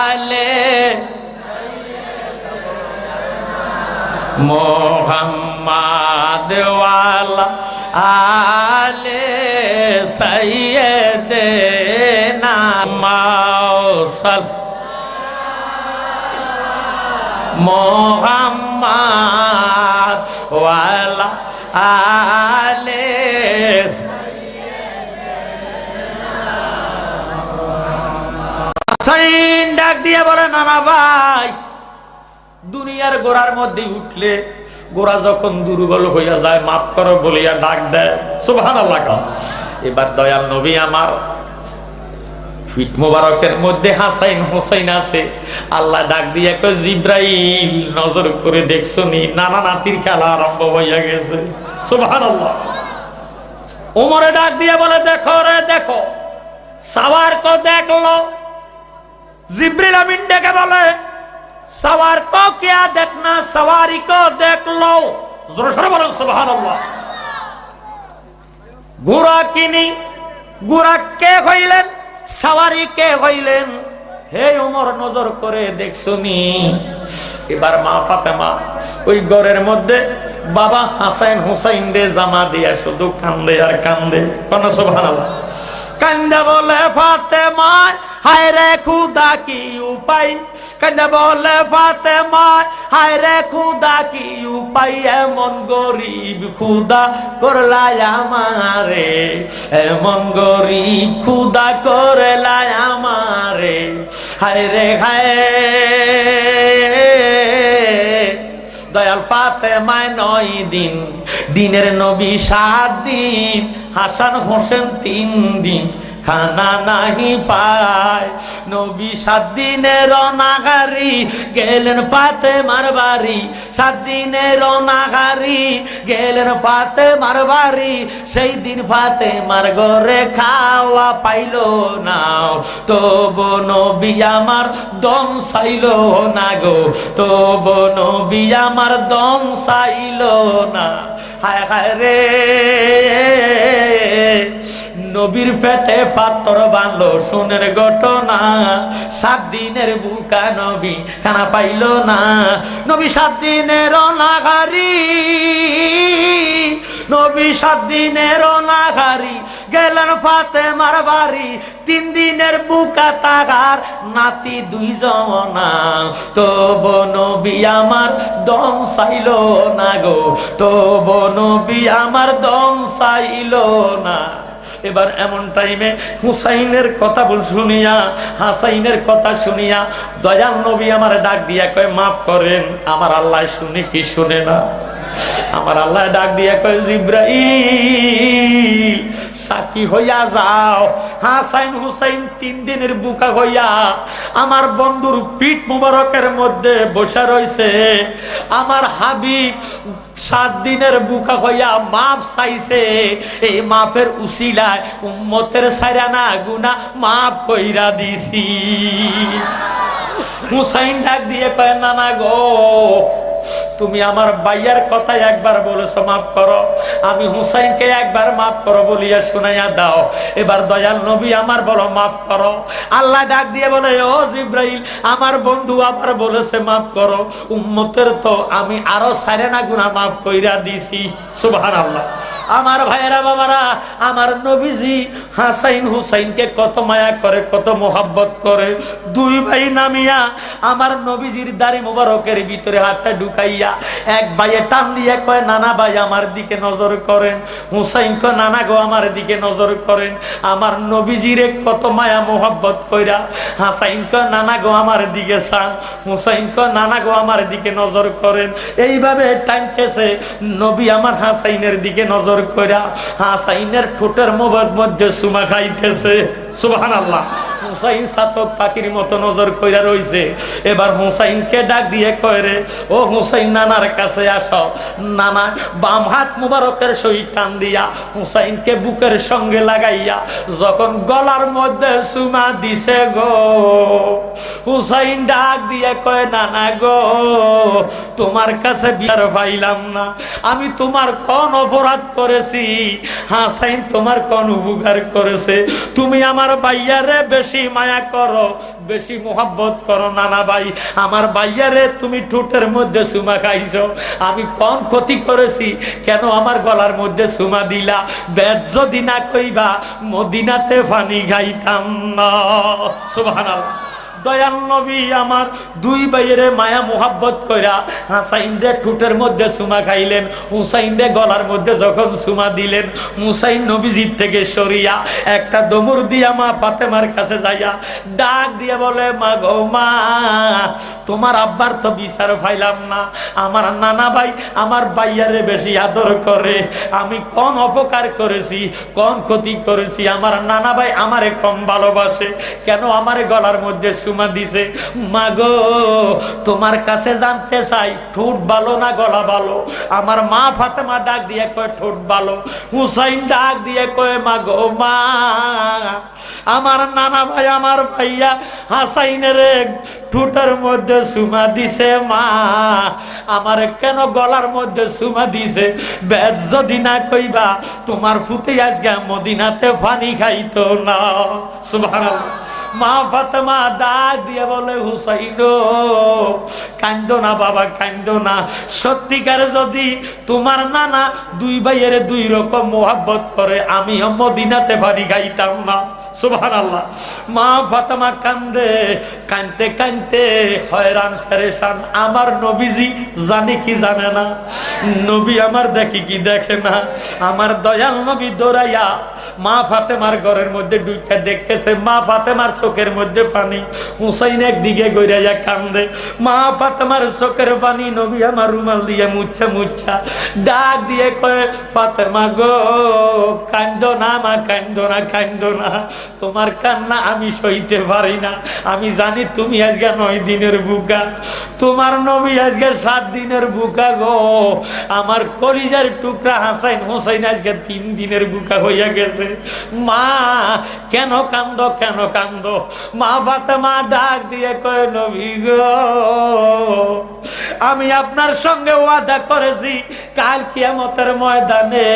আলে মোহাম্মদ ওয়ালা আলে সাইয়্যিদিনা মাওসাল মোহাম্মদ ওয়ালা আলে হুসাইন ডাক দিয়ে বলে, নানা ভাই, দুনিয়ার গোড়ার মধ্যে উঠলে গোড়া যখন দুর্বল হইয়া যায় মাফ করো বলিয়া ডাক দেয়। সুবহানাল্লাহ। এবার দয়াল নবী আমার পিঠ মোবারকের মধ্যে হাসাইন হুসাইন আছে, আল্লাহ ডাক দিয়ে কয়, জিব্রাইল নজর করে দেখছো নি, নানা নাতির খেলা আরম্ভ হইয়া গেছে। সুবহানাল্লাহ। ওমরে ডাক দিয়ে বলে, দেখো রে দেখো, সাওয়ার কো দেখলো। जिब्रील अमीन डेके बोले, सवार को क्या देखना, सवारी को देख लो। जोर से बोलो सुभान अल्लाह। घोड़ा किनी, घोड़ा के हইলেন, सवारी के हইলেন। हे उमर नजर करे देखछुनी, এবার মা ফাতেমা ওই ঘরের মধ্যে বাবা হাসান হুসাইন রে জামা দিয়া শুধু কান্দে আর কান্দে। সুবহানাল্লাহ। কান্দা বলে ফাতেমা হায় রে খুদা কি উপায়, কান্দা বলে ফাতেমা হায় রে খুদা কি উপায়, এমন গরিব খুদা করলাই আমারে, এমন গরিব খুদা করলাই আমারে, হায় রে হায়। দয়াল ফাতেমায় 9 দিন, দিনের নবী 7 দিন, হাসান হোসেন 3 দিন খানা নাহি পায়। নবী 7 দিনের অনাগারি গেলেন ফাতেমার বাড়ি, 7 দিনের অনাগারি গেলেন ফাতেমার বাড়ি। সেই দিন ফাতেমার ঘরে খাওয়া পাইল না, তবু নবী আমার দম চাইল না গো, তবু নবী আমার দম চাইল না। হায় হায় রে, নবীর পেটে পাথর বাঁধলো সোনের ঘটনা, 7 দিনের বুকা নবী খানা পাইল না। নবী 7 দিনের অনাগারি, নবী 7 দিনের অনাগারি গেলেন ফাতেমার বাড়ি। 3 দিনের বুকা তাগার নাতি 2 জনা, তবু নবী আমার দম চাইল না গো, তবু নবী আমার দম চাইল না। এবার এমন টাইমে হুসাইনের কথা শুনিয়া, হাসাইনের কথা শুনিয়া দয়াল নবী আমার ডাক দিয়া কয় মাফ করেন। আমার আল্লাহ শুনে কি শুনে না? আমার আল্লাহ ডাক দিয়া কয় জিবরাইল সাক্ষী হইয়া যাও, হাসাইন হুসাইন 3 দিনের বুকা হইয়া আমার বন্ধুর পিঠ মুবারকের মধ্যে বসা রইছে। আমার হাবিব 7 দিনের বুকা হইয়া মাফ চাইছে, এই মাফের উসিলায় উম্মতের সারানা গুনাহ মাফ কইরা দিছি। হুসাইন ডাক দিয়ে কয় নানা গো, তুমি আমার ভাইয়ার কথা একবার বলেছো মাফ করো, আমি হুসাইনকে একবার মাফ করো বলিয়া শুনাইয়া দাও। এবার দয়াল নবী আমার বলো মাফ করো। আল্লাহ ডাক দিয়ে বলে ও জিবরাইল, আমার বন্ধু আবার বলেছে মাফ করো, উম্মতের তো আমি আরো সারেনা গুনাহ মাফ কইরা দিছি। সুবহানাল্লাহ। আমার ভাইয়েরা বাবারা, আমার নবীজি হাসাইন হুসাইনকে কত মায়া করে, কত মোহাব্বত করে। 2 ভাই নামিয়া আমার নবীজির দাড়ি মুবারকের ভিতরে হাতটা ঢুকাইয়া এক ভাইয়ে টান দিয়ে কয় নানা ভাই আমার দিকে নজর করেন। হুসাইন কয় নানা গো আমার দিকে নজর করেন। আমার নবীজিরে কত মায়া মোহাব্বত কইরা হাসাইন কয় নানা গো আমার দিকে চান, হুসাইন কয় নানা গো আমার দিকে নজর করেন। এইভাবে টানতেছে নবী আমার হাসাইনের দিকে নজর কইরা হাসাইনের ঠোঁটের মধ্যে সুমা খাইতেছে। সুবহানাল্লাহ। হুসাইন সাতক পাখির মতো নজর কইরা রইছে। এবার হুসাইনকে ডাক দিয়ে কয় রে ও হুসাইন নানার কাছে আসো। নানা বাম হাত মুবারকের সহিত টান দিয়া হুসাইনকে বুকের সঙ্গে লাগাইয়া যখন গলার মধ্যে সুমা দিছে গো, হুসাইন ডাক দিয়ে কয় নানা গো, তোমার কাছে বিচার পাইলাম না, আমি তোমার কোন অপরাধ করেছি? হাসাইন তোমার কোন উপকার করেছে? তুমি আমার ভাইয়ারে বেশি মায়া করো, বেশি মোহাব্বত করো। নানা ভাই, আমার ভাইয়ারে তুমি ঠোঁটের মধ্যে সুমা খাইছো, আমি কোন ক্ষতি করেছি? কেন আমার গলার মধ্যে সুমা দিলা? বেদ যদি না কইবা মদিনাতে পানি খাইতাম না। সুবহানাল্লাহ। দয়াল নবী আমার 2 ভাইয়ের মায়া মোহাব্বত কইরা হাসাইন রে ঠোঁটের মধ্যে সুমা খাইলেন, হুসাইন রে গলার মধ্যে যখন সুমা দিলেন, হুসাইন নবীজির থেকে সরিয়া একটা দমুর দিয়া মা ফাতেমার কাছে যাইয়া ডাক দিয়ে বলে মা গো মা, তোমার আব্বার তো বিচার পাইলাম না, আমার নানা ভাই আমার ভাইয়ারে বেশি আদর করে, আমি কোন অপকার করেছি, কোন ক্ষতি করেছি? আমার নানা ভাই আমারে কম ভালোবাসে, কেন আমারে গলার মধ্যে সুমা দিছে? মাগো তোমার কাছে জানতে চাই, ঠোঁট ভালো না গলা ভালো? আমার মা ফাতেমা ডাক দিয়ে কয় ঠোঁট ভালো। হুসাইন ডাক দিয়ে কয় মাগো মা, আমার নানা ভাই আমার ভাইয়া হাসাইনের ঠোঁটের মধ্যে সুমা দিছে, মা আমার কেন গলার মধ্যে সুমা দিছে? বেদ যদি না কইবা তোমার ফুতে আজকে মদিনাতে পানি খাইতো না। সুবহানাল্লাহ। মা ফাতেমা ডাক দিয়ে বলে, হুসাইন কান্দো না বাবা, কান্দো না। সত্যিকার যদি তোমার নানা দুই ভাইয়ের দুই রকম মোহাব্বত করে, আমি মদিনাতে পানি খাইতাম না। সুবহানাল্লাহ। মা ফাতেমা কান্দে, কানতে কানতে হয়রান পেরেশান। আমার নবীজি জানে কি জানে না, নবী আমার দেখি কি দেখে না। আমার দয়াল নবী দৌড়াইয়া মা ফাতেমার ঘরের মধ্যে ঢুকে দেখতেছে মা ফাতেমার চোখের মধ্যে পানি। হুসাইন একদিকে গড়াইয়া কান্দে, মা ফাতেমার চোখের পানি নবী আমার রুমাল দিয়ে মুচ্ছা মুচ্ছা ডাক দিয়ে কয়ে, ফাতেমা গো কান্দো না মা, কান্দো না, কান্দো না। তোমার কান্না আমি সইতে পারি না। আমি জানি তুমি আজকে 9 দিনের বুকা, তোমার নবী আজকে 7 দিনের বুকা গো। আমার কলিজার টুকরা হাসাইন হোসাইন আজকে 3 দিনের বুকা হইয়া গেছে। মা কেন কান্দো, কেন কান্দো? মা ফাতেমা ডাক দিয়ে কয়, নবী গো আমি আপনার সঙ্গে ওয়াদা করেছি কাল কিয়ামতের ময়দানে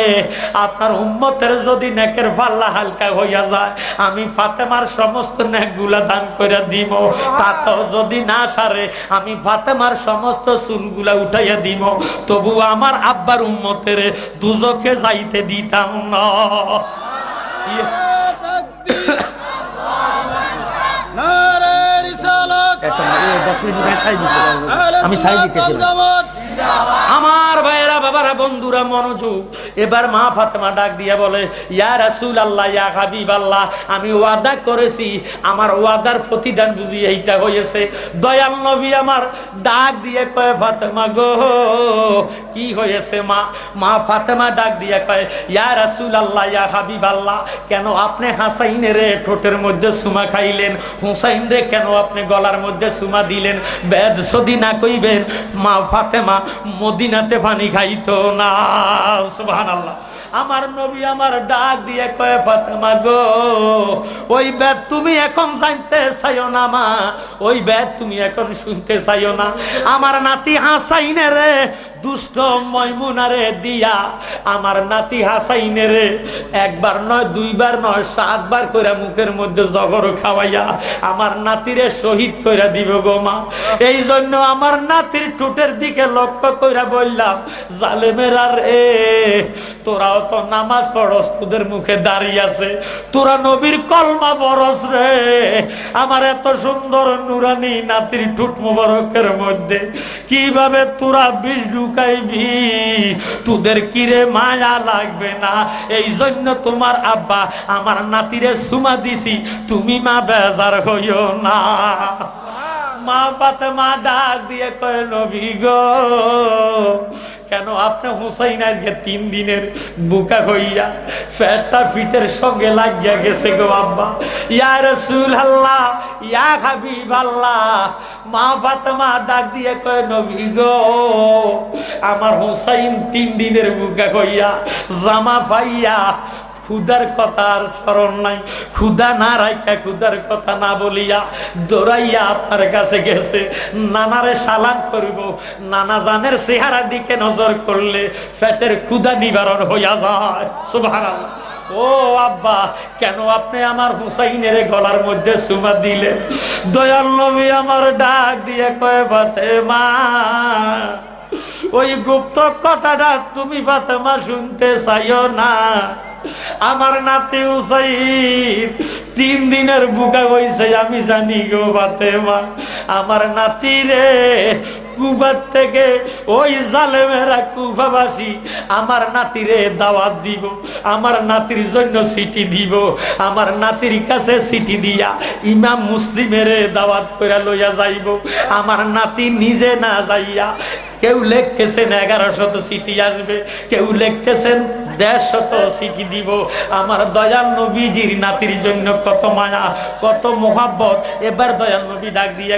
আপনার উম্মতের যদি নেকের পাল্লা হালকা হইয়া যায়, আমি ফাতেমার সমস্ত নেকগুলা দান করে দিব। তাতেও যদি না সারে, আমি ফাতেমার সমস্ত চুলগুলা উঠাইয়া দিব। তবু আমার আব্বার উম্মতের দুজকে যাইতে দিতাম না। আমি সাই দিতেছি। আমার ভাইয়েরা বাবারা বন্ধুরা মনোযোগ। এবার মা ফাতেমা ডাক দিয়া বলে, ইয়া রাসূলুল্লাহ, ইয়া হাবিবাল্লাহ, আমি ওয়াদা করেছি, আমার ওয়াদার প্রতিদান বুঝি এইটা হয়েছে। দয়াল নবী আমার ডাক দিয়ে কয়, ফাতেমা গো কি হয়েছে? মা ফাতেমা ডাক দিয়ে কয়, ইয়া রাসূলুল্লাহ, ইয়া হাবিবাল্লাহ, কেন আপনি হাসাইনের ঠোঁটের মধ্যে সুমা খাইলেন? হুসাইন রে কেন আপনি গলার মধ্যে সুমা দিলেন? বেদ সদি না কইবেন মা ফাতেমা মদিনাতে পানি খাইতো না। সুবহানাল্লাহ। আমার নবী আমার ডাক দিয়ে কয়, ফাতেমা গো ওই বেদ তুমি এখন জানতে চাইও না মা, ওই বেদ তুমি এখন শুনতে চাইও না। আমার নাতি হাসাইনের দুষ্ট ময়মুনারে দিয়া আমার নাতি হাসাইনের একবার নয়, দুইবার নয়, 7 বার করে মুখের মধ্যে জগর খাওয়াইয়া আমার নাতিরে শহীদ করে দিব গো মা। এই জন্য আমার নাতির ঠোঁটের দিকে লক্ষ্য করে বললাম, জালেমেরা রে, তোরাও তো নামাজ পড়স, তোদের মুখে দাঁড়িয়ে আছে, তোরা নবীর কলমা বরস রে। আমার এত সুন্দর নুরানি নাতির ঠোঁট মুবারকের মধ্যে কিভাবে তোরা বিষ ঢুকাইবি? তোদের কিরে মায়া লাগবে না? এই জন্য তোমার আব্বা আমার নাতিরে সুমা দিছি, তুমি মা বেজার হইও না। মা ফাতেমা ডাক দিয়ে কয়, নবী গো কেন আপনি হুসাইন আজকে 3 দিনের বুকা হইয়া পেটটা পিঠের সঙ্গে লাগিয়া গেছে গো আব্বা। ইয়া রাসূলুল্লাহ, ইয়া হাবিবাল্লাহ। মা ফাতেমা ডাক দিয়ে কয়, নবী গো আমার হুসাইন 3 দিনের বুকা হইয়া জামা পাইয়া খুদার কথা আর স্মরণ নাই, খুদা না রাখা, খুদার কথা না বলিয়া দৌড়াইয়া আপনার কাছে গেছে। নানারে সালাম করিব, নানা জানের চেহারা দিকে নজর করলে পেটের ক্ষুধা নিবারণ হইয়া যায়। সুবহানাল্লাহ। ও আব্বা কেন আপনি আমার হুসাইনের গলার মধ্যে সুমা দিলেন? দয়াল নবী আমার ডাক দিয়ে কয়, ফাতেমা ওই গুপ্ত কথাটা তুমি ফাতেমা শুনতে চাইও না। আমার নাতি হুসাইন 3 দিনের বুকা হইছে আমি জানি গো ফাতেমা। আমার নাতি রে কুফার থেকে ওই জালেমেরা কুফাবাসী আমার নাতিরে দাওয়াত দিব, আমার নাতির জন্য চিঠি দিব। আমার নাতির কাছে চিঠি দিয়া ইমাম মুসলিমের দাওয়াত করে লইয়া যাইব। আমার নাতি নিজে না যাইয়া, কেউ লিখতেছেন 1100 চিঠি আসবে, কেউ লিখতেছেন 150 চিঠি দিব। আমার দয়াল নবীজির নাতির জন্য কত মায়া, কত মোহাব্বত। এবার দয়াল নবী ডাক দিয়ে,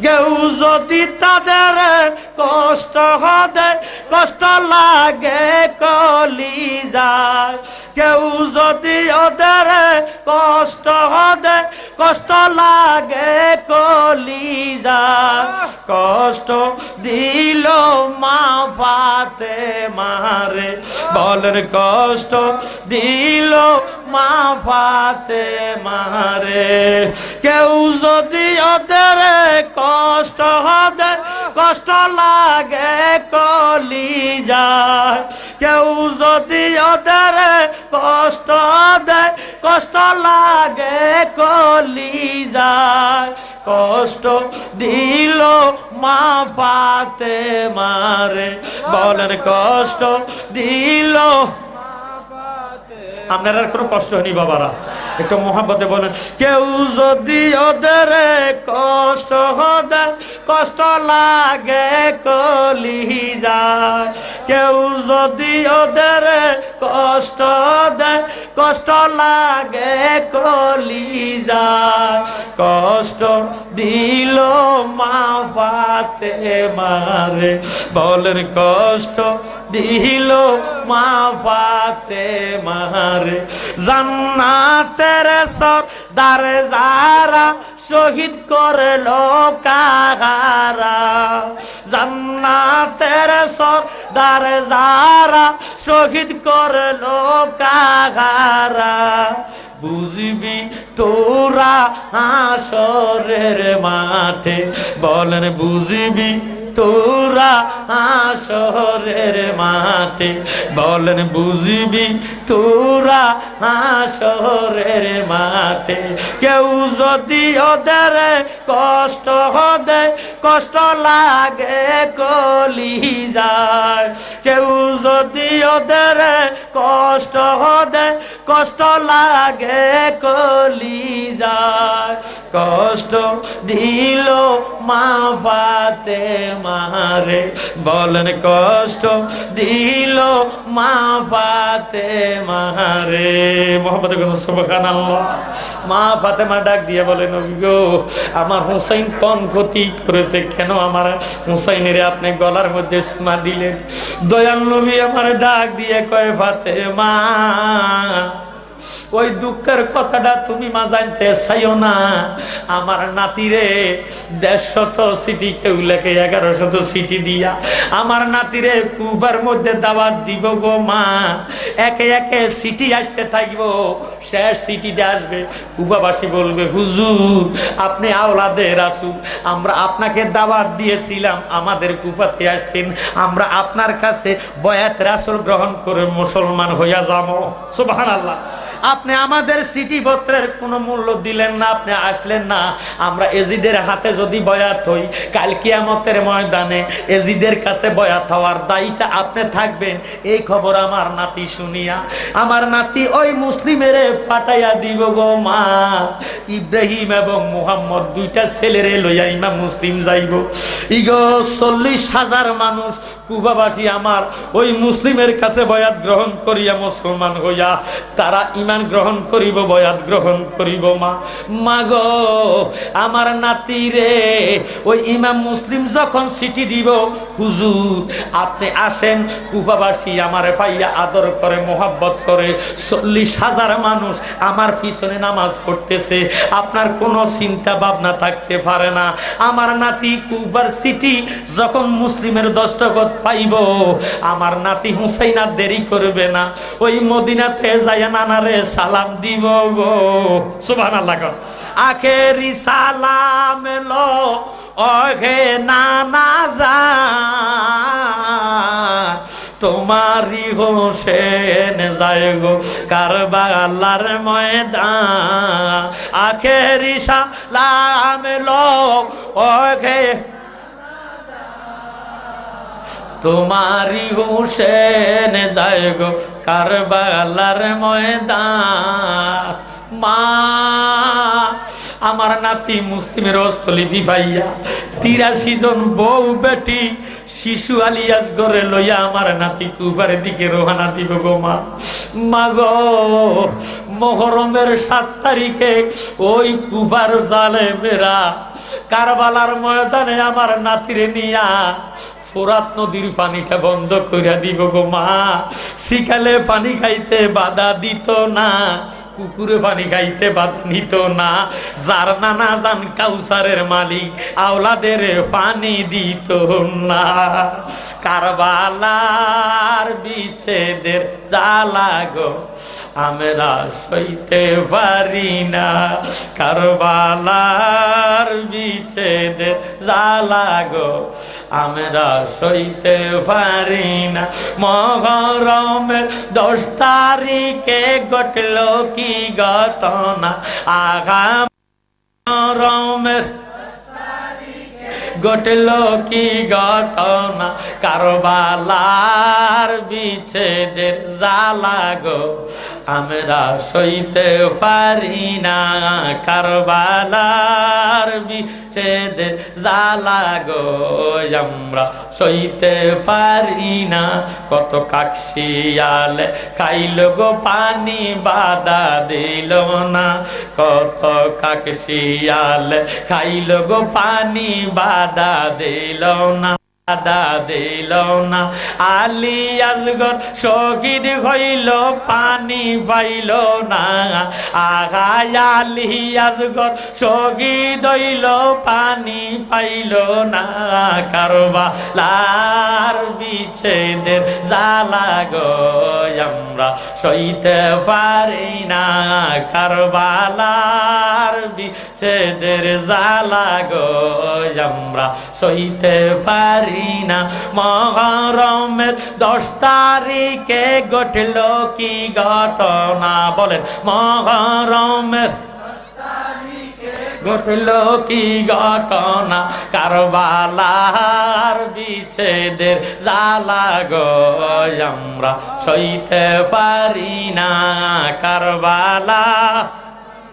কেউ যদি তাদের কষ্ট হবে, কষ্ট লাগে কলিজায়, কেউ যদি ওদের কষ্ট হবে, কষ্ট লাগে কলিজায়, কষ্ট দিল মা ফাতেমারে, বলেন কষ্ট দিল মা ফাতেমারে। কেউ যদি ওদের কষ্ট হবে, কষ্ট লাগে কলিজায়, কেউ যদি ওদের কষ্ট দেয়, কষ্ট লাগে কলিজায়। কষ্ট দিল মা ফাতেমারে, বলেন কষ্ট দিল। আপনার আর কোনো কষ্ট হয়নি বাবারা, একটু মোহাব্বতে বলেন, কেউ যদি ওদের কষ্ট হবে, কষ্ট লাগে কলিজায়, কেউ যদি ওদের কষ্ট দেয়, কষ্ট লাগে কলিজায়। কষ্ট দিল মা ফাতেমারে, বলেন কষ্ট দিল মা ফাতেমারে। জান্নাতের সরদার যারা শহীদ করলো কাহারা, জান্নাতের সরদার যারা শহীদ করলো কাহারা। বুঝবি তোরা হাসরের মাঠে, বলেন বুঝবি তোরা হাসরের মাঠে, বলেন বুঝবি তোরা হাসরের মাঠে। কেউ যদি ওদের কষ্ট হবে, কষ্ট লাগে কলিজায়, কেউ যদি ওদের কষ্ট হবে, কষ্ট লাগে কলিজায়। কষ্ট দিল মা ফাতেমারে, বলেন কষ্ট দিল মা ফাতেমারে। মোহাম্মদ সুবহানাল্লাহ। মা ফাতেমা ডাক দিয়ে বলেন, নবী গো, আমার হুসাইন কোন ক্ষতি করেছে, কেন আমার হুসাইনের আপনি গলার মধ্যে সীমা দিলেন? দয়াল নবী আমার ডাক দিয়ে কয়, ফাতেমা ওই দুঃখের কথাটা তুমি মা জানতে চাইও না। আমার নাতিরে 150 চিঠি কেউ লেখে, 1100 চিঠি দিয়া আমার নাতিরে কুবার মধ্যে দাওয়াত দিব গো মা। একে একে চিঠি আসতে থাকবো, শেষ চিঠিটা আসবে, কুবাবাসী বলবে, হুজুর আপনি আওলাদে রাসূল, আমরা আপনাকে দাওয়াত দিয়েছিলাম, আমাদের কুফাতে আসতেন, আমরা আপনার কাছে বয়াত রাসূল গ্রহণ করে মুসলমান হইয়া যাবো। সুবহানাল্লাহ। আপনি আমাদের চিঠি পত্রের কোনো মূল্য দিলেন না, আপনি আসলেন না। আমরা এজিদের হাতে যদি বয়াত হই, কাল কিয়ামতের ময়দানে এজিদের কাছে বয়াত হওয়ার দায়িত্ব আপনি থাকবেন। এই খবর আমার নাতি শুনিয়া আমার নাতি ওই মুসলিমের পাঠাইয়া দিব গো মা। ইব্রাহিম এবং মুহাম্মদ দুইটা ছেলেরে লইয়া ইমাম মুসলিম যাইব। ইগো 40,000 মানুষ কুবাবাসী আমার ওই মুসলিমের কাছে বয়াত গ্রহণ করিয়া মুসলমান হইয়া তারা ইমান গ্রহণ করিব, বয়াত গ্রহণ করিব। মা মা গো, আমার নাতি রে ওই ইমাম মুসলিম যখন চিঠি দিব, হুজুর আপনি আসেন, কুবাবাসী আমারে পাইয়া আদর করে, মোহাব্বত করে, 40,000 মানুষ আমার পিছনে নামাজ পড়তেছে, আপনার কোনো চিন্তা ভাবনা থাকতে পারে না। আমার নাতি কুবার চিঠি যখন মুসলিমের দস্তখত পাইব, আমার নাতি হুসাইন আর দেরি করবে না, ওই মদিনাতে যাইয়া নানারে সালাম দিব গো। সুবহানাল্লাহ। আখেরি সালাম লো ওহে নানা জান, তোমারি হোসেন যায় গো কারবালার ময়দান। আখেরি সালাম লো ওহে তোমারি হোসেন যায় গো কারবালার ময়দান। মা আমার নাতি মুসলিমের অস্তলিপি ভাইয়া 83 জন বউ বেটি শিশু আলিয়াস ঘরে লইয়া আমার নাতি কুবারের দিকে রওনা দিব গো মা। মা গো, মুহররমের 7 তারিখে ওই কুবার জালেমেরা কারবালার ময়দানে আমার নাতিরে নিয়া ফোরাত নদীর পানিটা বন্ধ করে দিব গো মা। শিকালে পানি খাইতে বাধা দিত না, কুকুরে পানি খাইতে বাধা নিত না, যার নানা জান কাউসারের মালিক আওলাদের পানি দিত না। কারবালার বিচ্ছেদের জ্বালা গো আমরা সইতে পারি না, কারবালার বিচ্ছেদের জ্বালা গো আমরা সইতে পারি না। মহরমের 10 তারিখে ঘটল কি ঘটনা, আগাম মহরমের ঘটল কি ঘটনা, কারবালার বিচ্ছেদের জ্বালা গো আমরা সইতে পারি না, কারবালার বিচ্ছেদের জ্বালা গো আমরা সইতে পারি না। কত কাকশিয়ালে খাইল গো পানি বাধা দিল না, কত কাকশিয়ালে খাইল গো পানি বাধা দিল না, বাধা দিল না। আলী আসগর শহীদ হইল পানি পাইল না, আগা আলী আসগর শহীদ হইল পানি পাইল না, কারবালার বিচ্ছেদের জ্বালা গো আমরা সইতে পারি না, কারবালার বিচ্ছেদের জ্বালা গো আমরা সইতে পারি না। মহরমের 10 তারিখে ঘটল কি ঘটনা, বলেন মহরমের ঘটল কি ঘটনা, কারবালার বিচ্ছেদের জ্বালা গো আমরা সইতে পারি না, কারবালা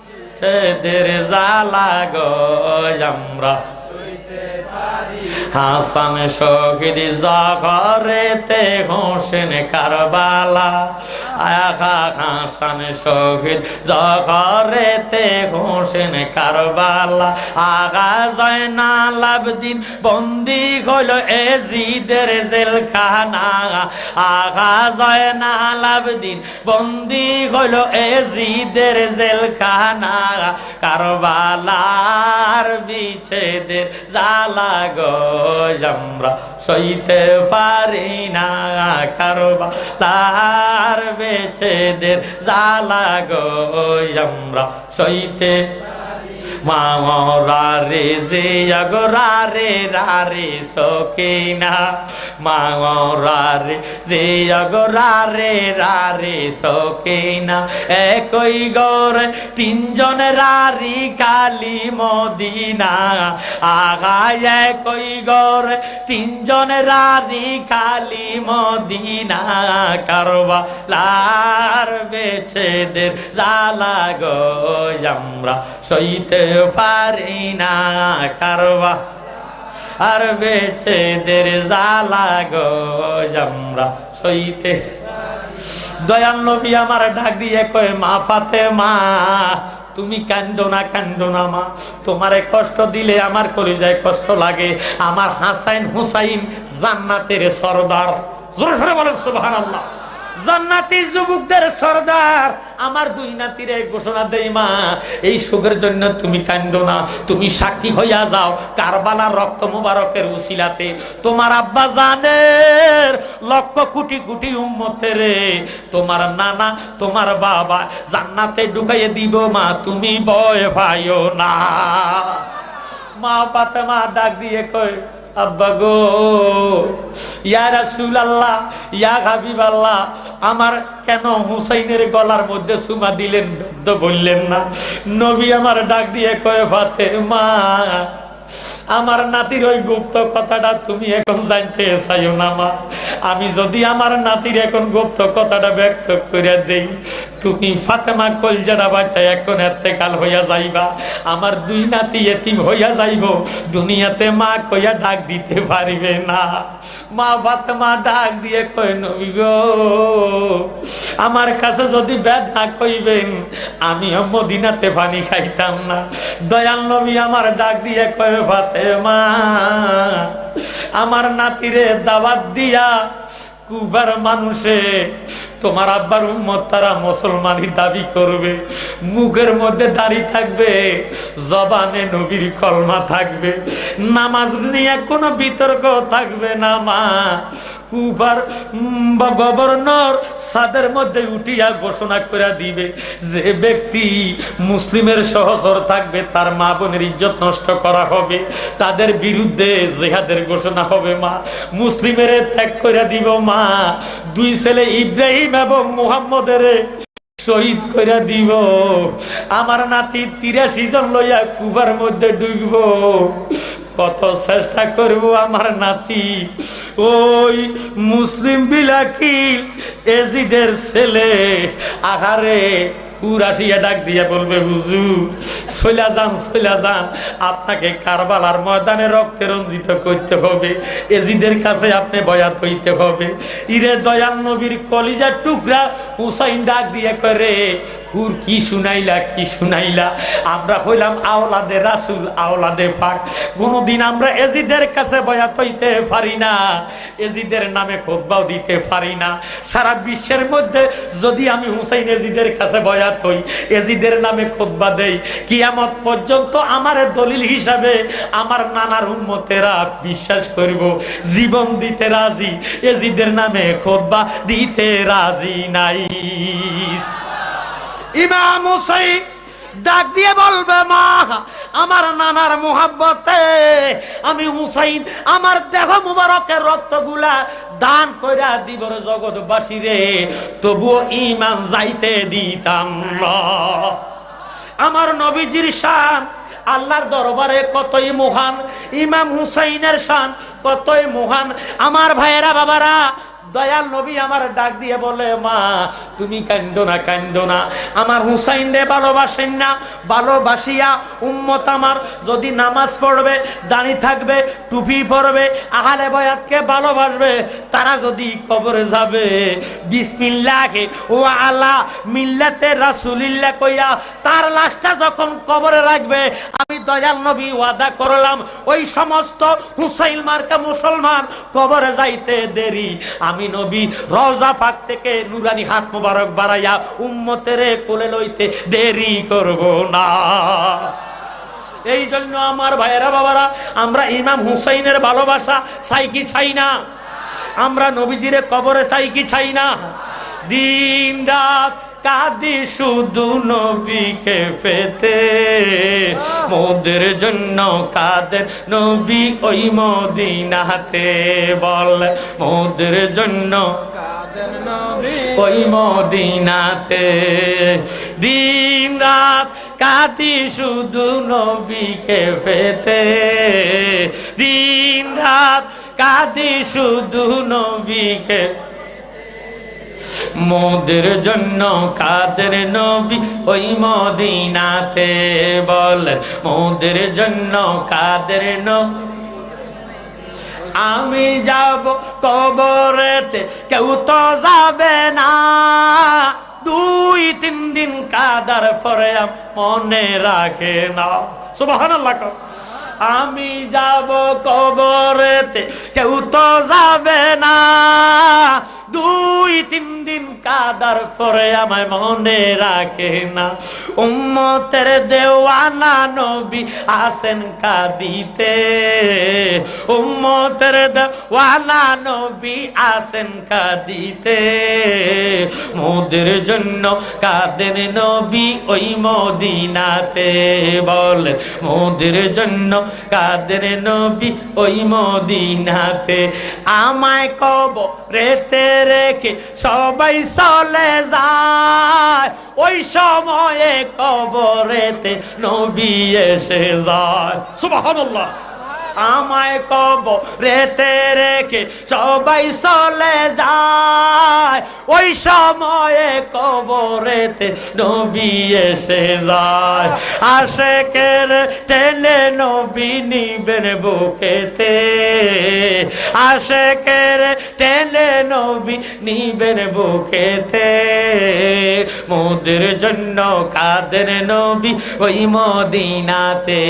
বিচ্ছেদের জ্বালা গো আমরা হাসান শহীদ জহরেতে হোসেন কারবালা, আখা হাসান শহীদ জহরেতে হোসেন কারবালা, আগা জয়নাল আবদিন বন্দি হইল এজিদের জেলখানা, আগা জয়নাল আবদিন বন্দি হইল এজিদের জেলখানা, কারবালার বিচ্ছেদের জ্বালা গো আমরা সইতে পারি না, কারবালার বিচ্ছেদের জ্বালা গো আমরা সইতে মাওরারে যে আগরারে রারে সকিনা, মাওরারে যে আগরারে রারে সকিনা, একই গরে 3 জন রারি কালী মদিনা, আগায় একই গরে 3 জন রারি কালী মদিনা, কারবালার বিচ্ছেদের জ্বালা গো আমরা সইতে পারি না, কারবালার বিচ্ছেদের জ্বালা গো আমরা সইতে। দয়াল নবী আমার ডাক দিয়ে কয়, মা ফাতেমা তুমি কান্দো না মা, তোমারে কষ্ট দিলে আমার কলিজায় কষ্ট লাগে। আমার হাসাইন হুসাইন জান্নাতের সরদার, জোরে জোরে বলেন সুবহানাল্লাহ। জান্নাতি যুবকদের সরদার আমার 2 নাতিরে ঘোষণা দেই, মা এই সুখের জন্য তুমি কান্দো না, তুমি সাক্ষী হইয়া যাও কারবালার রক্ত মুবারকের উসিলাতে তোমার আব্বা জানের লক্ষ কোটি কোটি উম্মতের তোমার নানা তোমার বাবা জান্নাতে ঢুকাইয়ে দিব, মা তুমি ভয় পাইও না। মা ফাতেমা ডাক দিয়ে কয়, আব্বা গো, ইয়া রাসূলুল্লাহ, ইয়া হাবিবাল্লাহ, আমার কেন হুসাইনের গলার মধ্যে চুমা দিলেন, বদ্ধ বললেন না? নবী আমার ডাক দিয়ে কয়, ফাতেমা আমার নাতির ওই গুপ্ত কথাটা তুমি এখন জানতে চাইও না মা, আমি যদি আমার নাতির এখন গুপ্ত কথাটা ব্যক্ত করে দেই, তুমি ফাতেমা কলজাটা বাচ্চা এখন এতেকাল হইয়া যাইবা, আমার 2 নাতি এতিম হইয়া যাইব, দুনিয়াতে মা কইয়া ডাক দিতে পারিবে না। মা ফাতেমা ডাক দিয়ে কয়, নবী গো, আমার কাছে যদি বেদ না কইবেন আমিও মদিনাতে পানি খাইতাম না। দয়াল নবী আমার ডাক দিয়ে কয়, ফাতেমা আমার নাতিরে দাওয়াত দিয়া কুফার মানুষে তোমার আব্বার উম্মত তারা মুসলমানি দাবি করবে, মুখের মধ্যে দাড়ি থাকবে, জবানে নবীর কলমা থাকবে, নামাজ নিয়ে কোনো বিতর্ক থাকবে না মা। কুফার গভর্নর সাদের মধ্যে উঠিয়া ঘোষণা করে দিবে, যে ব্যক্তি মুসলিমের সহচর থাকবে তার মা বোনের ইজ্জত নষ্ট করা হবে, তাদের বিরুদ্ধে জিহাদের ঘোষণা হবে মা। মুসলিমের ত্যাগ করে দিব মা। দুই ছেলে ইব্রাহিম এবং মুহাম্মদের শহীদ করে দিব। আমার নাতি 83 জন লইয়া কুবার মধ্যে ডুবব। কত চেষ্টা করব আমার নাতি ওই মুসলিম বিলাকিল এজিদের ছেলে আহারে কুরাশিয়া ডাক দিয়া বলবে, হুজুর চইলা যান, আপনাকে কারবালার ময়দানে রক্তে রঞ্জিত করতে হবে, এজিদের কাছে আপনি বয়াত হইতে হবে। ইরে দয়াল নবীর কলিজার টুকরা হুসাইন ডাক দিয়া করে, হুর কি শুনাইলা, আমরা হইলাম আওলাদে রাসূল, আওলাদে পাক, কোনদিন আমরা এজিদের কাছে বয়াত হইতে পারি না, এজিদের নামে খুতবাও দিতে পারি না। সারা বিশ্বের মধ্যে যদি আমি হুসাইন এজিদের কাছে বয়াত হই, এজিদের নামে খুতবা দেই, কিয়ামত পর্যন্ত আমার দলিল হিসাবে আমার নানার উম্মতেরা বিশ্বাস করব, জীবন দিতে রাজি, এজিদের নামে খুতবা দিতে রাজি নাই। ইমাম হুসাইন ডাক দিয়ে বলবে, মা আমার নানার মুহাব্বতে আমি হুসাইন আমার দেহ মুবারকের রক্তগুলা দান কইরা দিব জগৎবাসী রে, তবুও ঈমান যাইতে দিতাম না। আমার নবীজির শান আল্লাহর দরবারে কতই মহান, ইমাম হুসাইনের শান কতই মহান। আমার ভাইয়েরা বাবারা, দয়াল নবী আমার ডাক দিয়ে বলে, মা তুমি কান্দো না, আমার হুসাইন রে ভালোবাসেন না, ভালোবাসিয়া উম্মত আমার যদি নামাজ পড়বে, দাঁড়ি থাকবে, টুপি পরবে, আহলে বয়াতকে ভালোবাসবে, তারা যদি কবরে যাবে বিসমিল্লাহে ও আলা মিল্লাতে রাসূলিল্লাহ কইয়া তার লাশটা যখন কবরে রাখবে, আমি দয়াল নবী ওয়াদা করলাম ওই সমস্ত হুসাইন মার্কা মুসলমান কবরে যাইতে দেরি, আমি নবী রওজা পাক থেকে নুরানি হাত মোবারক বাড়াইয়া উম্মতের কোলে লইতে দেরি করব না। এই জন্য আমার ভাইয়েরা বাবারা, আমরা ইমাম হুসাইনের ভালোবাসা চাই কি চাই না? আমরা নবীজিরে কবরে চাই কি চাই না? দিন রাত কাঁদি শুধু নবীকে পেতে, মোদের জন্য কাঁদেন নবী ওই মদিনাতে, বল মোদের জন্য কাঁদেন নবী ওই মদিনাতে। দিন রাত কাঁদি শুধু নবীকে পেতে, দিন রাত কাঁদি শুধু নবীকে, মোদের জন্য কাদের নবী ওই মদিনাতে, বল মোদের জন্য কাদের নবী। আমি যাব কবরেতে কেউ তো যাবে না, 2-3 দিন কাদার পরে মনে রাখে না। সুবহানাল্লাহ। আমি যাব কবরেতে কেউ তো যাবে না, 2-3 দিন কাদার পরে আমায় মনে রাখে না। উম্মতের দেওয়ানা নবী আসেন কাঁদিতে, উম্মতের দেওয়ানা নবী আসেন কাঁদিতে, মোদের জন্য কাঁদেন নবী ওই মদিনাতে, বল মোদের জন্য কাঁদেন নবী ওই মদিনাতে। আমায় কবরেতে রেখে সবাই চলে যায়, ওই সময়ে কবরেতে নবী এসে যায়। সুবহানাল্লাহ। আমায় কবরেতে রেখে সবাই চলে যায়, ওই সময়ে কবরেতে নবী এসে যায়। আশেকের টেনে নবী নিবেন বুকেতে, আশেকের টেনে নবী নিবেন বুকেতে, মোদের জন্য কাঁদেন নবী ওই মদিনাতে।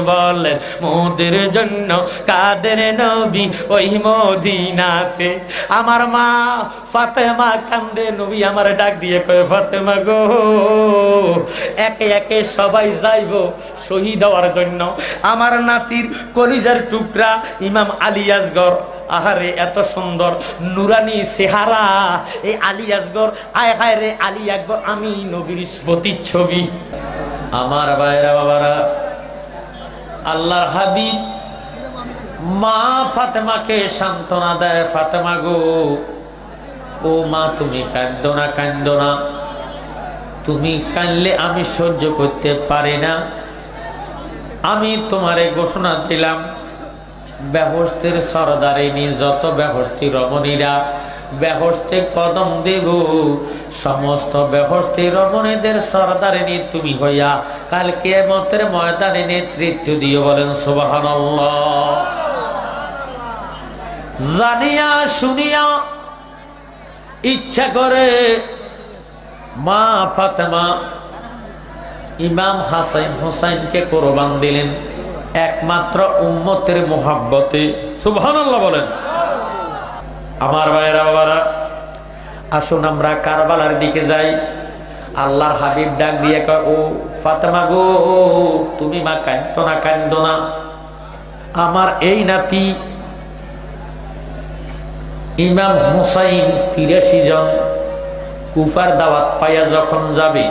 বলেন মোদের জন্য কাঁদেন নবী ওই মদিনাতে। আমার মা ফাতেমা কান্দে, নবী আমার ডাক দিয়ে কয় ফাতেমা গো, একে একে সবাই যাইব শহীদ হওয়ার জন্য। আমার নাতির কলিজার টুকরা ইমাম আলী আসগর, আহারে এত সুন্দর নুরানি চেহারা, এই আলী আসগর, আয় হায় রে আলী আকবর, আমি নবীর প্রতিচ্ছবি। আমার ভাইরা বাবারা, আল্লাহর হাবিব মা ফাতেমাকে সান্ত্বনা দেয়, ফাতেমা গো, ও মা তুমি কাঁদো না, কাঁদো না, তুমি কাঁদলে আমি সহ্য করতে পারি না। আমি তোমারে ঘোষণা দিলাম, বেহস্তের সরদারিনী যত বেহস্তি রমণীরা বেহস্তে কদম দেব, সমস্ত বেহস্তি রমণীদের সরদারিনী তুমি হইয়া কাল কিয়ামতের ময়দানে নেতৃত্ব দিও। বলেন সুবহানাল্লাহ। জানিয়া শুনিয়া ইচ্ছা করে মা ফাতেমা ইমাম হাসান হুসাইনকে কোরবান দিলেন একমাত্র উম্মতের মোহাব্বতে। সুবহানাল্লাহ বলেন। আমার ভাইরা বাবারা, আসুন আমরা কারবালার দিকে যাই। আল্লাহর হাবিব ডাক দিয়ে কয়, ও ফাতেমা গো, তুমি মা কাঁদো না, কাঁদো না, আমার এই নাতি ইমাম হুসাইন ৮৩ জন কুফার দাওয়াত পাইয়া যখন যাবে,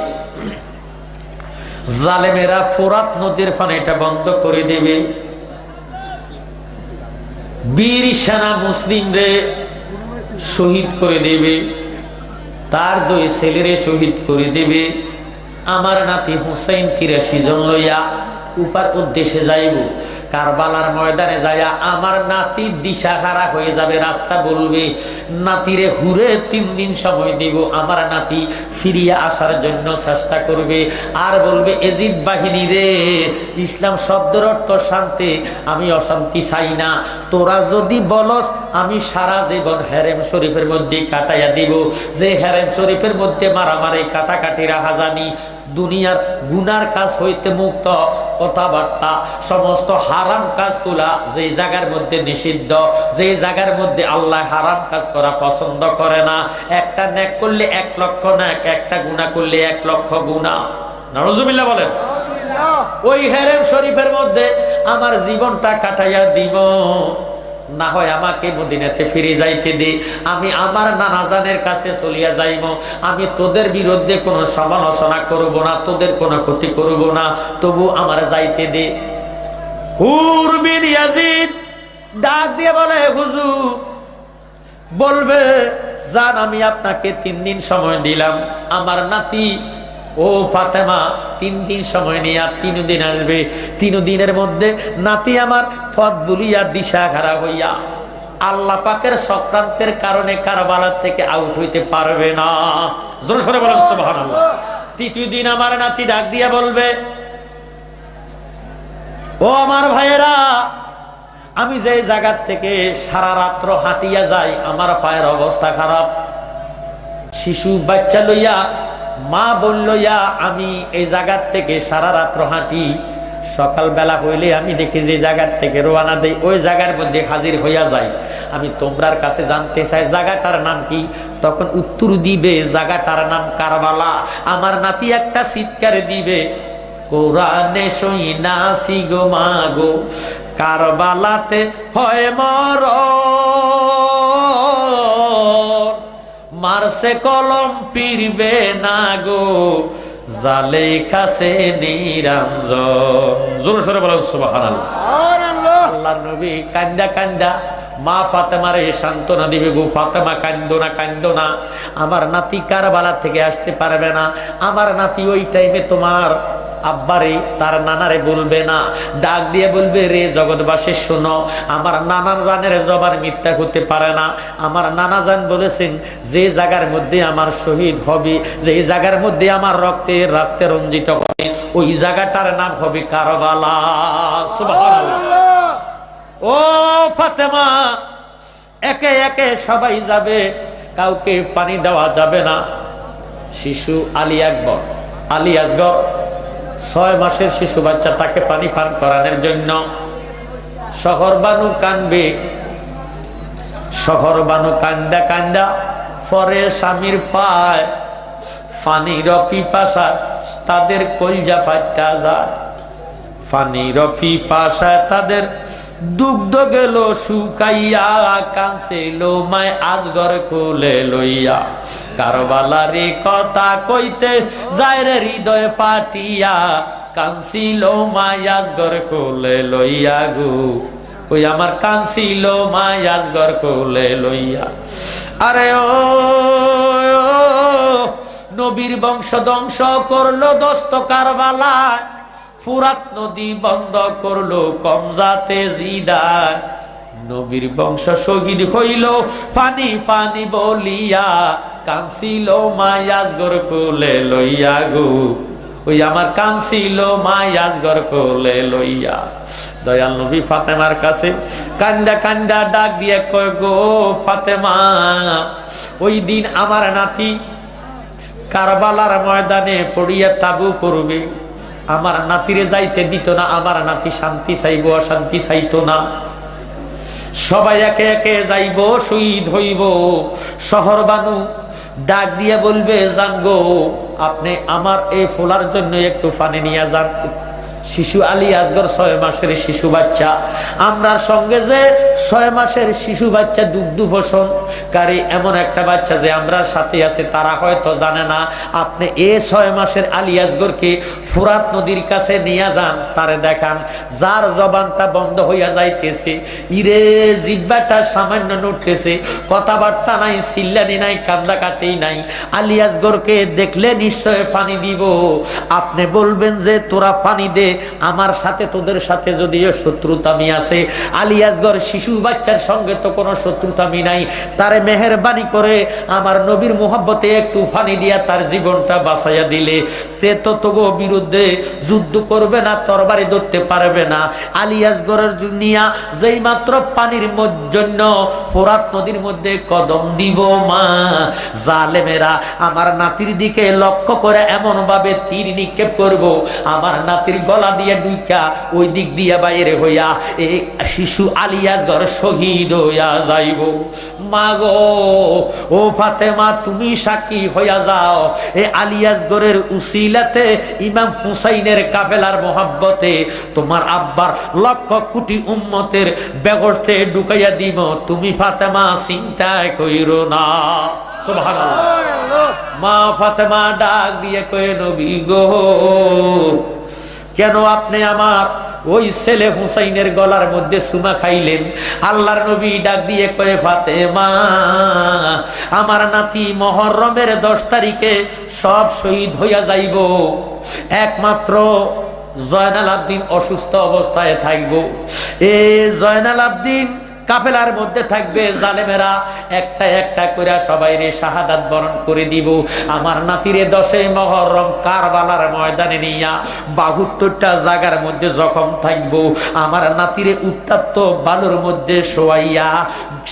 জালেমেরা ফোরাত নদীর পানিটা বন্ধ করে দেবে, বীর সেনা মুসলিমরে শহীদ করে দেবে, তার ২ ছেলেরে শহীদ করে দেবে। আমার নাতি হুসাইন ৮৩ জন লইয়া কুফার উদ্দেশ্যে যাইব। কারবালার ময়দানে যাইয়া আমার নাতি দিশাহারা হয়ে যাবে, রাস্তা বলবে, নাতিরে হুরে ৩ দিন সময় দিব, আমার নাতি ফিরিয়ে আসার জন্য চেষ্টা করবে, আর বলবে, এজিদ বাহিনী রে, ইসলাম শব্দের অর্থ শান্তি, আমি অশান্তি চাই না, তোরা যদি বলস আমি সারা জীবন হেরেম শরীফের মধ্যে কাটাইয়া দিব, যে হেরেম শরীফের মধ্যে মারামারি কাটাকাটি রাহাজানি, দুনিয়ার গুনার কাজ হইতে মুক্ত, কথাবার্তা সমস্ত হারাম কাজগুলা যেই জায়গার মধ্যে নিষিদ্ধ, যেই জায়গার মধ্যে আল্লাহ হারাম কাজ করা পছন্দ করে না, একটা নেক করলে ১ লক্ষ নেক, একটা গুনাহ করলে ১ লক্ষ গুনাহ। নাউজুবিল্লাহ বলেন। ওই হেরেম শরীফের মধ্যে আমার জীবনটা কাটাইয়া দিব, না হয় আমাকে মদিনাতে ফিরে যাইতে দে, আমি আমার নানাজানের কাছে চলিয়া যাইব, আমি তোদের বিরুদ্ধে কোনো সমালোচনা করব না, তোদের কোনো ক্ষতি করব না, তবু আমার যাইতে দে। হুর বিন ইয়াজিদ ডাক দিয়ে বলে, হুজুর বলবে জান, আমি আপনাকে ৩ দিন সময় দিলাম, আমার নাতি ও ফাতেমা ৩ দিন সময় নিয়ে ৩ দিন আসবে, ৩ দিনের মধ্যে নাতি আমার পথ ভুলিয়া দিশাহারা হইয়া আল্লাহ পাকের চক্রান্তের কারণে কারবালার থেকে আউট হইতে পারবে না। জোরে সোরে বলেন সুবহানাল্লাহ। ৩য় দিন আমার নাতি ডাক দিয়া বলবে, ও আমার ভাইয়েরা, আমি যে জায়গা থেকে সারা রাত্র হাঁটিয়া যাই, আমার পায়ের অবস্থা খারাপ, শিশু বাচ্চা লইয়া মা বললইয়া আমি এই জায়গার থেকে সারা রাত্র হাঁটি, সকালবেলা হইলে আমি দেখি যে জায়গার থেকে রওনা দেই, ওই জায়গার মধ্যে হাজির হইয়া যায়। আমি তোমরার কাছে জানতে চাই জায়গাটার নাম কি? তখন উত্তর দিবে জায়গাটার নাম কারবালা। আমার নাতি একটা চিৎকার দিবে, কোরআনে শুনাছি গো মা গো, কারবালাতে হয় মরণ, মারছে কলম পিরবে না গো, জালে খাসে নিরঞ্জন। জোরে সোরে বলেন সুবহানাল্লাহ। আল্লাহর নবী কান্দা কান্দা মা ফাতেমারে সান্ত্বনা দিবে, গো ফাতেমা কান্দো না, কান্দো না, আমার নাতি কারবালা থেকে আসতে পারবে না, আমার নাতি ওই টাইমে তোমার আব্বারে তার নানারে বলবে না, ডাক দিয়ে বলবে, রে জগৎবাসী শোনো, আমার নানা জানের জবান মিথ্যা করতে পারে না, আমার নানা জান বলেছেন যে জায়গার মধ্যে আমার শহীদ হবে, যে জায়গার মধ্যে আমার রক্তে রঞ্জিত হবে, ওই জায়গাটার নাম হবে কারবালা। সুবহানাল্লাহ। ও ফাতেমা, একে একে সবাই যাবে, কাউকে পানি দেওয়া যাবে না। শিশু আলী আসগর 6 মাসের শিশু বাচ্চা, তাকে পানি পান করানোর জন্য শহর বানু কানবে। শহর বানু কান্দা কান্দা পরে স্বামীর পায় পানির পিপাসা, তাদের কলজা ফাটা যায়। পানির পিপাসায় তাদের দুগ্ধ গেল শুকাইয়া, কাঁদছিল মায় আজগর কোলে লইয়া। কারবালারে কথা কইতে যায় রে হৃদয় পাটিয়া, কাঁদছিল মায় আজগর কোলে লইয়া গো। ওই আমার কাঁদছিল মায় আজগর কোলে লইয়া। আরে ও নবীর বংশ ধ্বংস করলো দোস্ত কারবালায়, ফুরাত নদী বন্ধ করলো কমজাতে জিদায়। নবীর বংশ শহীদ হইল পানি পানি বলিয়া, কাঁদছিল মায় আজগর কোলে লইয়া গো। ওই আমার কাঁদছিল মায় আজগর কোলে লইয়া। দয়াল নবী ফাতেমার কাছে কান্দা কান্দা ডাক দিয়ে কয়, গো ফাতেমা, ওই দিন আমার নাতি কারবালার ময়দানে পড়িয়া তাবু করবে, আমার নাতিরে যাইতে দিত না। আমার নাতি শান্তি চাইব, অশান্তি চাইতো না। সবাই একে একে যাইব, শহীদ হইব। শহর বানু ডাক দিয়ে বলবে, যান গো, আপনি আমার এই ফোলার জন্য একটু পানি নিয়ে যান। শিশু আলী আসগর 6 মাসের শিশু বাচ্চা। আমরা সঙ্গে যে 6 মাসের শিশু বাচ্চা দুগ্ধ পোষণ কারী এমন একটা বাচ্চা যে আমরা সাথে আছে, তারা হয়তো জানে না। আপনি এই 6 মাসের আলী আসগরকে ফুরাত নদীর কাছে নিয়ে যান, তারে দেখান যার জবানটা বন্ধ হইয়া যাইতেছে, ইরে জিহ্বাটা সামান্য নড়তেছে, কথাবার্তা নাই, চিল্লানি নাই, কান্দাকাটি নাই। আলী আসগরকে দেখলে নিশ্চয় পানি দিব। আপনি বলবেন যে তোরা পানি দে, আমার সাথে তোদের সাথে যদিও শত্রুতামি আছে, আলী আসগর শিশু বাচ্চার সঙ্গে তো কোনো শত্রুতামি নাই। তারে মেহেরবানি করে আমার নবীর মোহাব্বতে একটু পানি দিয়া তার জীবনটা বাঁচাইয়া দিলে তে তো তবু বিরুদ্ধে যুদ্ধ করবে না, তরবারি ধরতে পারবে না। আলী আসগরের নিয়া যেই মাত্র পানির জন্য ফোরাত নদীর মধ্যে কদম দিব, মা জালেমেরা আমার নাতির দিকে লক্ষ্য করে এমন ভাবে তীর নিক্ষেপ করব, আমার নাতির গলা দিয়ে ডুইকা ওই দিক দিয়া বাইরে হইয়া এই শিশু আলী আসগর শহীদ হইয়া যাইব। মা গো, ও ফাতেমা, তুমি সাক্ষী হইয়া যাও, এই আলী আসগরের উসিলাতে ইমাম হুসাইনের কাফেলার মোহাব্বতে তোমার আব্বার লক্ষ কোটি উম্মতের বেগস্তে ঢুকাইয়া দিব। তুমি ফাতেমা চিন্তা কইরো না। সুবহানাল্লাহ। মা ফাতেমা ডাক দিয়ে কয়ে, নবী গো, কেন আপনি আমার ওই ছেলে হুসাইনের গলার মধ্যে সুমা খাইলেন? আল্লাহর নবী ডাক দিয়ে কয়ে, ফাতেমা, আমার নাতি মুহররমের 10 তারিখে সব শহীদ হইয়া যাইব, একমাত্র জয়নাল আবদিন অসুস্থ অবস্থায় থাকব। এই জয়নাল আবদিন কাফেলার মধ্যে থাকবে, জালেমেরা একটা একটা করে সবাই রে শাহাদাত বরণ করে দিব। আমার নাতিরে 10 মুহররম কারবালার ময়দানে নিয়া 72টা জায়গার মধ্যে জখম থাকবো। আমার নাতিরে উত্তপ্ত বালুর মধ্যে শোয়াইয়া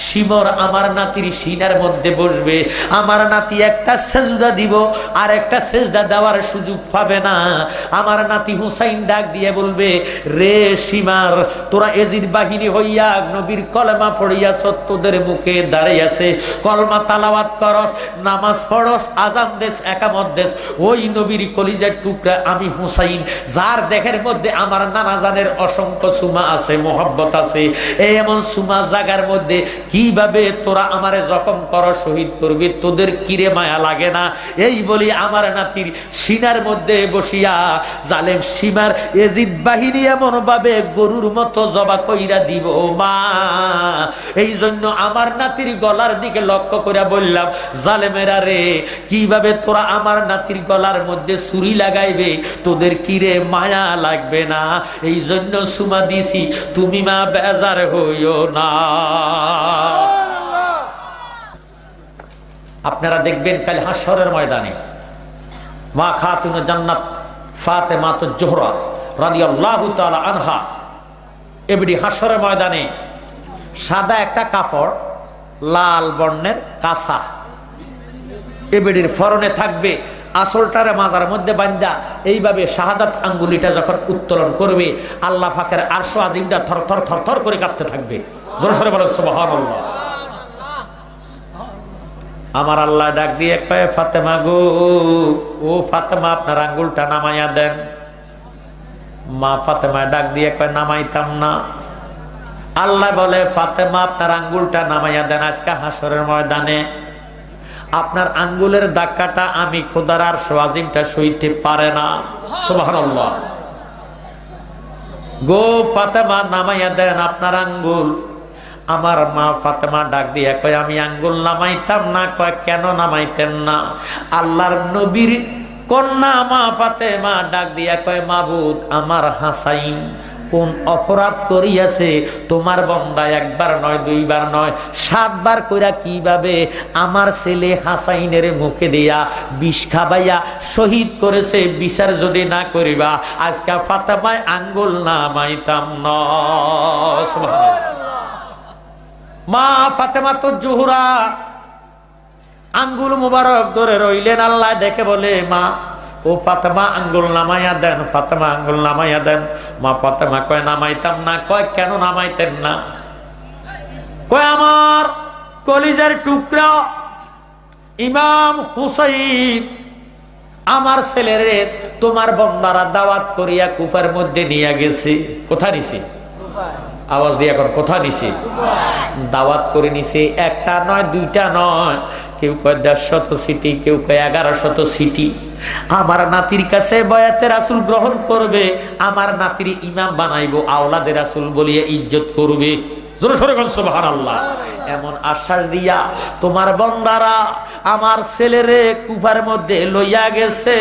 শিমর আমার নাতির সিনার মধ্যে বসবে। আমার নাতি একটা সেজদা দিব, আর একটা সেজদা দেওয়ার সুযোগ পাবে না। আমার নাতি হুসাইন ডাক দিয়ে বলবে, রে শিমার, তোরা এজিদ বাহিনী হইয়া নবীর কলমা পড়িয়াছ, তোদের মুখে দাঁড়াইয়াছে, কলমা তালাওয়াত করস, নামাজ পড়স, আজান দেশ, একামত দেশ, ওই নবীর কলিজার টুকরা আমি হুসাইন, যার দেহের মধ্যে আমার নানা জানের অসংখ্য সুমা আছে, মোহব্বত আছে, এই এমন সুমা জাগার মধ্যে কিভাবে তোরা আমারে জখম কর, শহীদ করবি, তোদের কিরে মায়া লাগে না? এই বলি আমার নাতির সিনার মধ্যে বসিয়া জালেম সীমার এজিদ বাহিনী এমন ভাবে গরুর মতো জবা কইরা দিব। মা, এই জন্য আমার নাতির গলার দিকে লক্ষ্য করে বললাম, জালেমেরা রে, কিভাবে তোরা আমার নাতির গলার মধ্যে ছুরি লাগাইবে, তোদের কিরে মায়া লাগবে না? এই জন্য সুমা দিছি, তুমি মা বেজার হইও না। আপনারা দেখবেন কাল হাশরের ময়দানে মা খাতুনে জান্নাত ফাতেমা জোহরা রাদিয়াল্লাহু তাআলা আনহা এবারে হাশরের ময়দানে সাদা একটা কাপড় লাল বর্ণের কাঁচা, এ বেডির ফরনে থাকবে, আসলটারে মাজার মধ্যে বান্ধা এইভাবে শাহাদাত আঙ্গুলিটা যখন উত্তোলন করবে, আল্লাহ পাকের আরশ আজিমটা থর থর থর থর করে কাঁপতে থাকবে। জোরে সোরে বলেন সুবহানাল্লাহ। আমার আল্লাহ ডাক দিয়ে কয়, ফাতেমা গো, ও ফাতেমা আপনার আঙ্গুলটা নামাইয়া দেন। মা ফাতেমা ডাক দিয়ে কয়, নামাইতাম না। আল্লাহ বলে, ফাতেমা আপনার আঙ্গুলটা নামাইয়া দেন, আজকে হাসরের ময়দানে আপনার আঙ্গুলের ধাক্কাটা আমি খোদার আরশ আজিমটা সইতে পারে না। সুবহানাল্লাহ। গো ফাতেমা নামাইয়া দেন আপনার আঙ্গুল। আমার মা ফাতেমা ডাক দিয়ে কয়, আমি আঙ্গুল নামাইতাম না। কয়, কেন নামাইতেন না? আল্লাহর নবীর কন্যা মা ফাতেমা ডাক দিয়া কয়, মাবুদ, আমার হাসাইন কোন অপরাধ করিয়াছে? তোমার বন্দা একবার নয়, দুইবার নয়, 7 বার কইরা কিভাবে আমার ছেলে হাসাইনের মুখে দিয়া বিষ খাবাইয়া শহীদ করেছে। বিচার যদি না করিবা আজকে ফাতেমায় আঙ্গুল নামাইতাম না। মা ফাতেমা তো জোহরা আঙ্গুল মুবারক ধরে রইলেন। আল্লাহ ডেকে বলে, মা ও ফাতেমা আঙ্গুল নামাইয়া দেন, ফাতেমা আঙ্গুল নামাইয়া দেন। মা ফাতেমা কয়, নামাইতাম না। কয়, কেন নামাইতেন না? কয়, আমার কলিজার টুকরা ইমাম হুসাইন আমার ছেলেরে তোমার বন্দারা দাওয়াত করিয়া কুফার মধ্যে নিয়ে গেছে। কোথা নিছে? আওয়াজ দিয়ে এখন কোথা নিছে? দাওয়াত করে নিছে। একটা নয়, দুইটা নয়, কেউ কয় 150 সিটি, কেউ কয় 1100 সিটি। আমার নাতির কাছে বয়াতে রাসূল গ্রহণ করবে, আমার নাতির ইমাম বানাইবো, আওলাদে রাসূল বলিয়া ইজ্জত করবে। জোরে সোরে বলেন সুবহানাল্লাহ। এমন আশ্বাস দিয়া তোমার বন্দারা আমার ছেলেরে কুফার মধ্যে লইয়া গেছে।